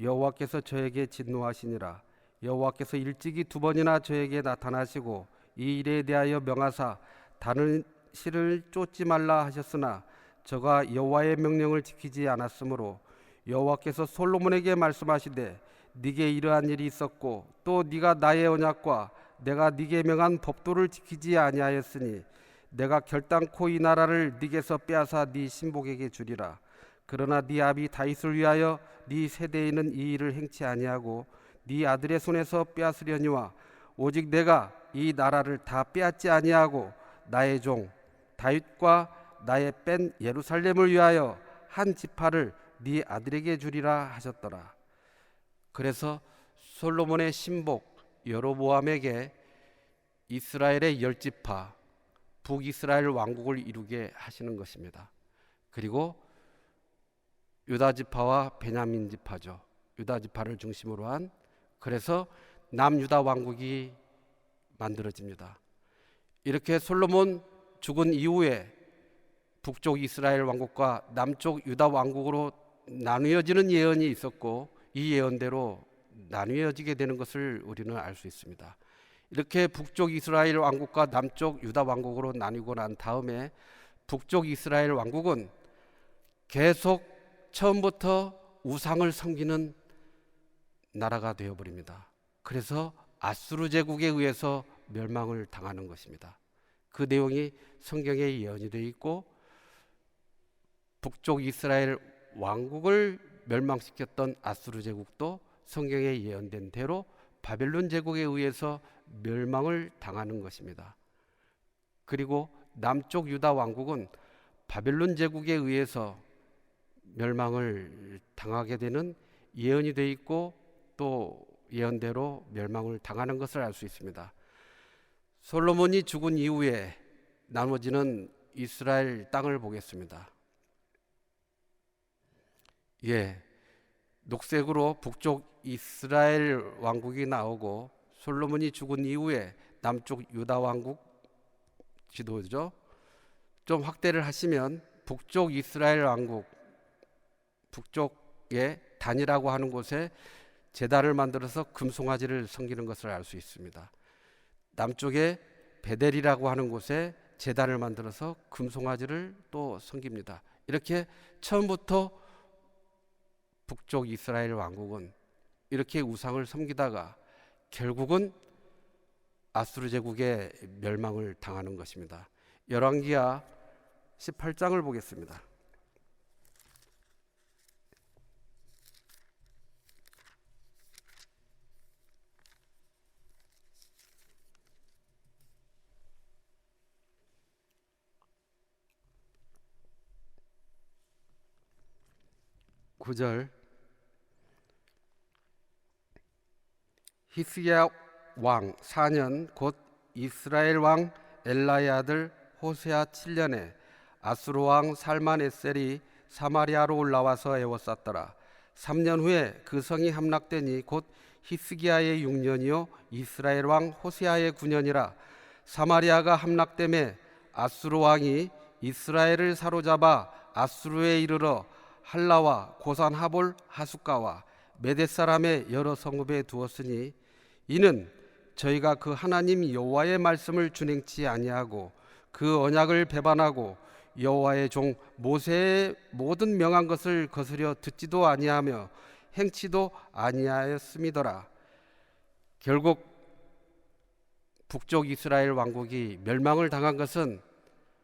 여호와께서 저에게 진노하시니라. 여호와께서 일찍이 두 번이나 저에게 나타나시고 이 일에 대하여 명하사 다른 신을 쫓지 말라 하셨으나 저가 여호와의 명령을 지키지 않았으므로 여호와께서 솔로몬에게 말씀하시되 네게 이러한 일이 있었고 또 네가 나의 언약과 내가 네게 명한 법도를 지키지 아니하였으니 내가 결단코 이 나라를 네게서 빼앗아 네 신복에게 주리라. 그러나 네 아비 다윗을 위하여 네 세대에는 이 일을 행치 아니하고 네 아들의 손에서 빼앗으려니와 오직 내가 이 나라를 다 빼앗지 아니하고 나의 종 다윗과 나의 뺀 예루살렘을 위하여 한 지파를 네 아들에게 주리라 하셨더라. 그래서 솔로몬의 신복 여로보암에게 이스라엘의 10지파 북이스라엘 왕국을 이루게 하시는 것입니다. 그리고 유다 지파와 베냐민 지파죠. 유다 지파를 중심으로 한, 그래서 남유다 왕국이 만들어집니다. 이렇게 솔로몬 죽은 이후에 북쪽 이스라엘 왕국과 남쪽 유다 왕국으로 나누어지는 예언이 있었고 이 예언대로 나누어지게 되는 것을 우리는 알 수 있습니다. 이렇게 북쪽 이스라엘 왕국과 남쪽 유다 왕국으로 나뉘고 난 다음에 북쪽 이스라엘 왕국은 계속 처음부터 우상을 섬기는 나라가 되어버립니다. 그래서 아수르 제국에 의해서 멸망을 당하는 것입니다. 그 내용이 성경에 예언이 되어 있고 북쪽 이스라엘 왕국을 멸망시켰던 아수르 제국도 성경에 예언된 대로 바벨론 제국에 의해서 멸망을 당하는 것입니다. 그리고 남쪽 유다 왕국은 바벨론 제국에 의해서 멸망을 당하게 되는 예언이 되어 있고 또 예언대로 멸망을 당하는 것을 알 수 있습니다. 솔로몬이 죽은 이후에 나눠지는 이스라엘 땅을 보겠습니다. 녹색으로 북쪽 이스라엘 왕국이 나오고 솔로몬이 죽은 이후에 남쪽 유다 왕국 지도죠. 좀 확대를 하시면 북쪽 이스라엘 왕국 북쪽에 단이라고 하는 곳에 제단을 만들어서 금송아지를 섬기는 것을 알 수 있습니다. 남쪽에 베델이라고 하는 곳에 제단을 만들어서 금송아지를 또 섬깁니다. 이렇게 처음부터 북쪽 이스라엘 왕국은 이렇게 우상을 섬기다가 결국은 아수르 제국의 멸망을 당하는 것입니다. 열왕기하 18장을 보겠습니다. 9절 히스기야 왕 4년 곧 이스라엘 왕 엘라의 아들 호세아 7년에 아수르 왕 살만에셀이 사마리아로 올라와서 에워쌌더라. 3년 후에 그 성이 함락되니 곧 히스기야의 6년이요 이스라엘 왕 호세아의 9년이라. 사마리아가 함락됨에 아수르 왕이 이스라엘을 사로잡아 아수르에 이르러 할라와 고산 하볼 하숫가와 메댓 사람의 여러 성읍에 두었으니 이는 저희가 그 하나님 여호와의 말씀을 준행치 아니하고 그 언약을 배반하고 여호와의 종 모세의 모든 명한 것을 거스려 듣지도 아니하며 행치도 아니하였음이더라. 결국 북쪽 이스라엘 왕국이 멸망을 당한 것은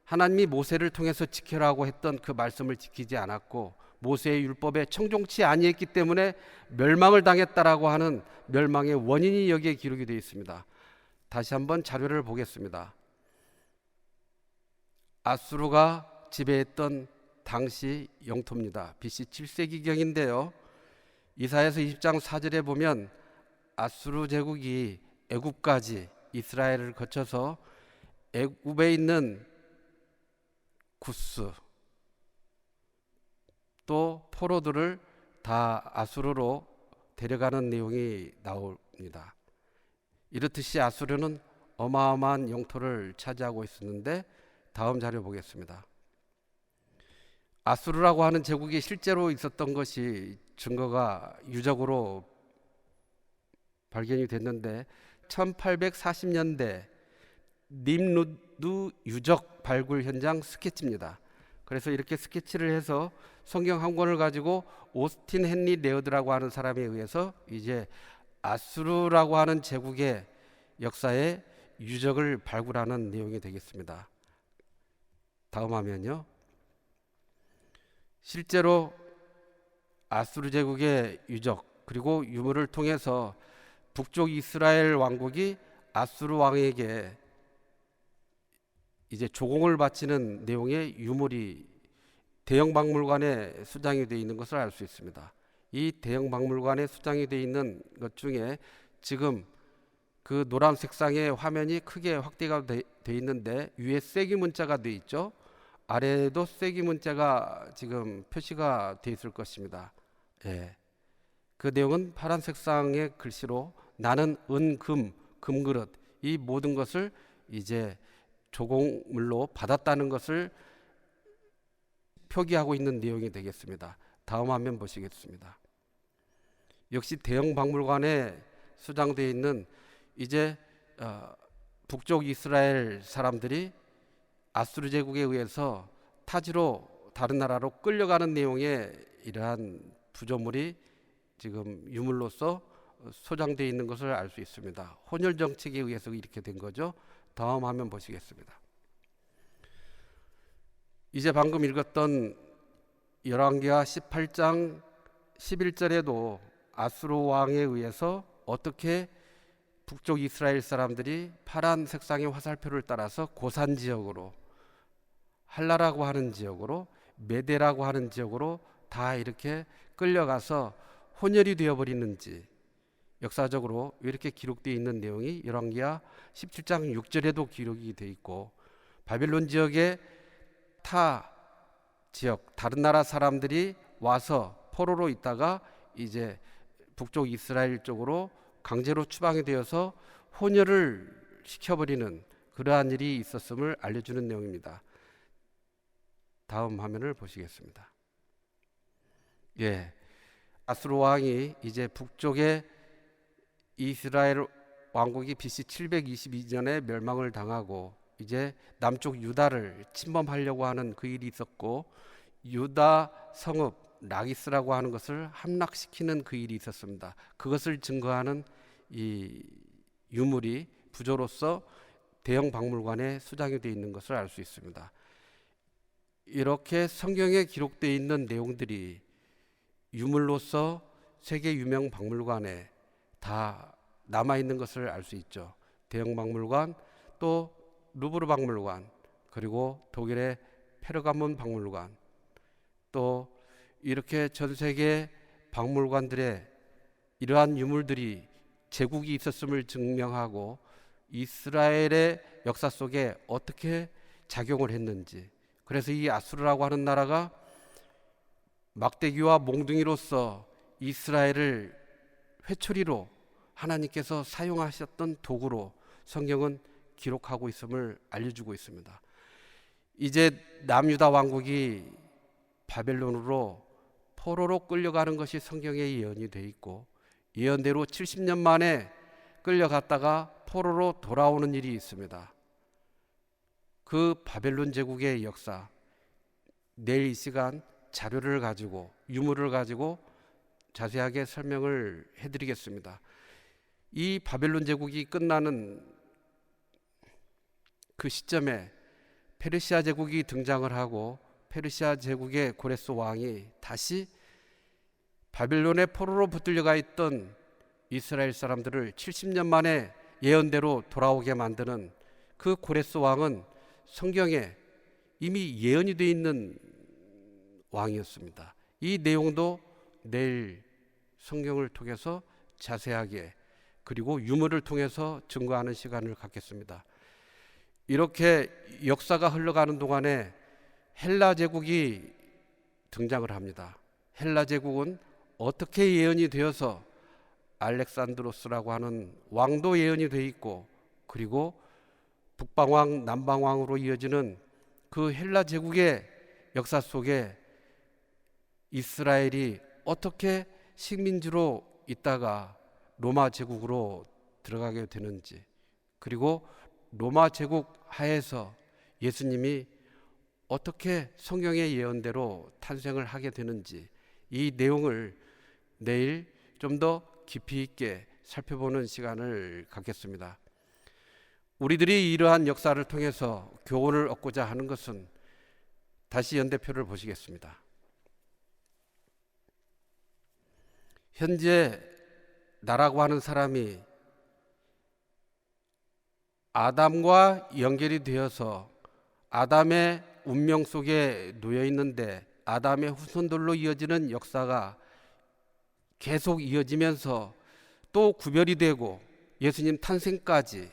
하나님이 모세를 통해서 지켜라고 했던 그 말씀을 지키지 않았고 모세의 율법에 청종치 아니했기 때문에 멸망을 당했다라고 하는 멸망의 원인이 여기에 기록이 되어 있습니다. 다시 한번 자료를 보겠습니다. 아수르가 지배했던 당시 영토입니다. BC 7세기경인데요. 이사야서 20장 4절에 보면 아수르 제국이 애굽까지 이스라엘을 거쳐서 애굽에 있는 구스 또 포로들을 다 아수르로 데려가는 내용이 나옵니다. 이렇듯이 아수르는 어마어마한 영토를 차지하고 있었는데 다음 자료 보겠습니다. 아수르라고 하는 제국이 실제로 있었던 것이 증거가 유적으로 발견이 됐는데 1840년대 ним루드 유적 발굴 현장 스케치입니다. 그래서 이렇게 스케치를 해서 성경 한 권을 가지고 오스틴 헨리 레어드라고 하는 사람에 의해서 이제 아수르라고 하는 제국의 역사의 유적을 발굴하는 내용이 되겠습니다. 다음 화면요. 실제로 아수르 제국의 유적 그리고 유물을 통해서 북쪽 이스라엘 왕국이 아수르 왕에게 이제 조공을 바치는 내용의 유물이 대형 박물관에 수장이 되어 있는 것을 알 수 있습니다. 이 대형 박물관에 수장이 되어 있는 것 중에 지금 그 노란 색상의 화면이 크게 확대가 되어 있는데 위에 세기 문자가 되어 있죠. 아래에도 세기 문자가 지금 표시가 되어 있을 것입니다. 예. 그 내용은 파란 색상의 글씨로 나는 은, 금그릇 이 모든 것을 이제 조공물로 받았다는 것을 표기하고 있는 내용이 되겠습니다. 다음 화면 보시겠습니다. 역시 대형 박물관에 수장되어 있는 이제 북쪽 이스라엘 사람들이 아수르 제국에 의해서 타지로 다른 나라로 끌려가는 내용의 이러한 부조물이 지금 유물로서 소장되어 있는 것을 알 수 있습니다. 혼혈 정책에 의해서 이렇게 된 거죠. 다음 화면 보시겠습니다. 이제 방금 읽었던 열왕기하 18장 11절에도 아수르 왕에 의해서 어떻게 북쪽 이스라엘 사람들이 파란 색상의 화살표를 따라서 고산 지역으로 할라라고 하는 지역으로 메대라고 하는 지역으로 다 이렇게 끌려가서 혼혈이 되어버리는지 역사적으로 왜 이렇게 기록되어 있는 내용이 열왕기하 17장 6절에도 기록이 되어 있고 바빌론 지역의 타 지역 다른 나라 사람들이 와서 포로로 있다가 이제 북쪽 이스라엘 쪽으로 강제로 추방이 되어서 혼혈을 시켜버리는 그러한 일이 있었음을 알려주는 내용입니다. 다음 화면을 보시겠습니다. 예, 아수르 왕이 이제 북쪽의 이스라엘 왕국이 BC 722년에 멸망을 당하고 이제 남쪽 유다를 침범하려고 하는 그 일이 있었고 유다 성읍 라기스라고 하는 것을 함락시키는 그 일이 있었습니다. 그것을 증거하는 이 유물이 부조로서 대형 박물관에 수장이 되어 있는 것을 알 수 있습니다. 이렇게 성경에 기록되어 있는 내용들이 유물로서 세계 유명 박물관에 다 남아있는 것을 알 수 있죠. 대형 박물관, 또 루브르 박물관, 그리고 독일의 페르가몬 박물관, 또 이렇게 전 세계 박물관들에 이러한 유물들이 제국이 있었음을 증명하고 이스라엘의 역사 속에 어떻게 작용을 했는지, 그래서 이 아수르라고 하는 나라가 막대기와 몽둥이로서 이스라엘을 회초리로 하나님께서 사용하셨던 도구로 성경은 기록하고 있음을 알려주고 있습니다. 이제 남유다 왕국이 바벨론으로 포로로 끌려가는 것이 성경에 예언이 되어 있고, 예언대로 70년 만에 끌려갔다가 포로로 돌아오는 일이 있습니다. 그 바벨론 제국의 역사, 내일 이 시간 자료를 가지고 유물을 가지고 자세하게 설명을 해드리겠습니다. 이 바벨론 제국이 끝나는 그 시점에 페르시아 제국이 등장을 하고, 페르시아 제국의 고레스 왕이 다시 바벨론의 포로로 붙들려가 있던 이스라엘 사람들을 70년 만에 예언대로 돌아오게 만드는 그 고레스 왕은 성경에 이미 예언이 되어 있는 왕이었습니다. 이 내용도 내일 성경을 통해서 자세하게, 그리고 유물을 통해서 증거하는 시간을 갖겠습니다. 이렇게 역사가 흘러가는 동안에 헬라 제국이 등장을 합니다. 헬라 제국은 어떻게 예언이 되어서 알렉산드로스라고 하는 왕도 예언이 되어 있고, 그리고 북방왕 남방왕으로 이어지는 그 헬라 제국의 역사 속에 이스라엘이 어떻게 식민지로 있다가 로마 제국으로 들어가게 되는지, 그리고 로마 제국 하에서 예수님이 어떻게 성경의 예언대로 탄생을 하게 되는지, 이 내용을 내일 좀 더 깊이 있게 살펴보는 시간을 갖겠습니다. 우리들이 이러한 역사를 통해서 교훈을 얻고자 하는 것은, 다시 연대표를 보시겠습니다. 현재 나라고 하는 사람이 아담과 연결이 되어서 아담의 운명 속에 놓여 있는데, 아담의 후손들로 이어지는 역사가 계속 이어지면서 또 구별이 되고 예수님 탄생까지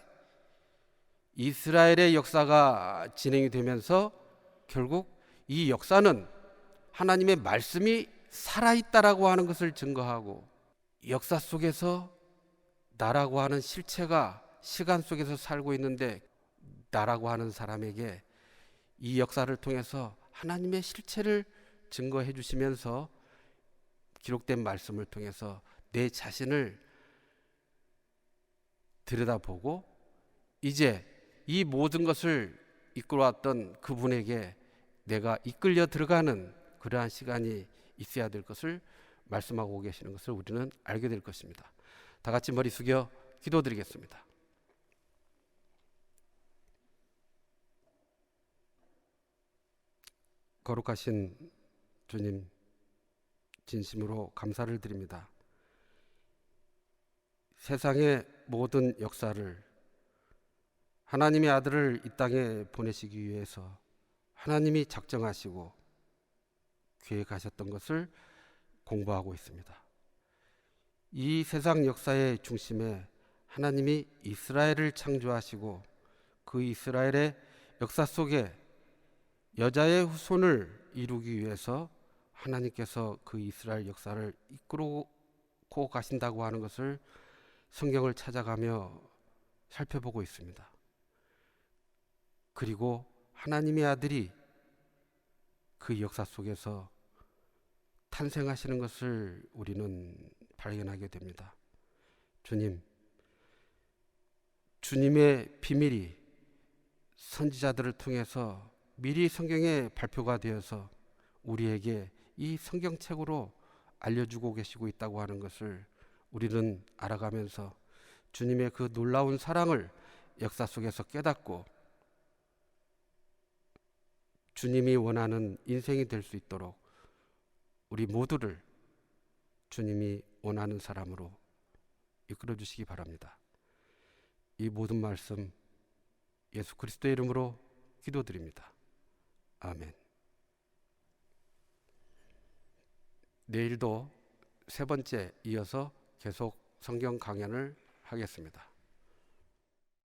이스라엘의 역사가 진행이 되면서 결국 이 역사는 하나님의 말씀이 살아있다라고 하는 것을 증거하고, 역사 속에서 나라고 하는 실체가 시간 속에서 살고 있는데, 나라고 하는 사람에게 이 역사를 통해서 하나님의 실체를 증거해 주시면서 기록된 말씀을 통해서 내 자신을 들여다보고, 이제 이 모든 것을 이끌어왔던 그분에게 내가 이끌려 들어가는 그러한 시간이 있어야 될 것을 말씀하고 계시는 것을 우리는 알게 될 것입니다. 다 같이 머리 숙여 기도드리겠습니다. 거룩하신 주님, 진심으로 감사를 드립니다. 세상의 모든 역사를 하나님의 아들을 이 땅에 보내시기 위해서 하나님이 작정하시고 계획하셨던 것을 공부하고 있습니다. 이 세상 역사의 중심에 하나님이 이스라엘을 창조하시고, 그 이스라엘의 역사 속에 여자의 후손을 이루기 위해서 하나님께서 그 이스라엘 역사를 이끌고 가신다고 하는 것을 성경을 찾아가며 살펴보고 있습니다. 그리고 하나님의 아들이 그 역사 속에서 탄생하시는 것을 우리는 발견하게 됩니다. 주님의 비밀이 선지자들을 통해서 미리 성경에 발표가 되어서 우리에게 이 성경책으로 알려주고 계시고 있다고 하는 것을 우리는 알아가면서 주님의 그 놀라운 사랑을 역사 속에서 깨닫고 주님이 원하는 인생이 될 수 있도록 우리 모두를 주님이 원하는 사람으로 이끌어 주시기 바랍니다. 이 모든 말씀 예수 그리스도의 이름으로 기도드립니다. 아멘. 내일도 세 번째 이어서 계속 성경 강연을 하겠습니다.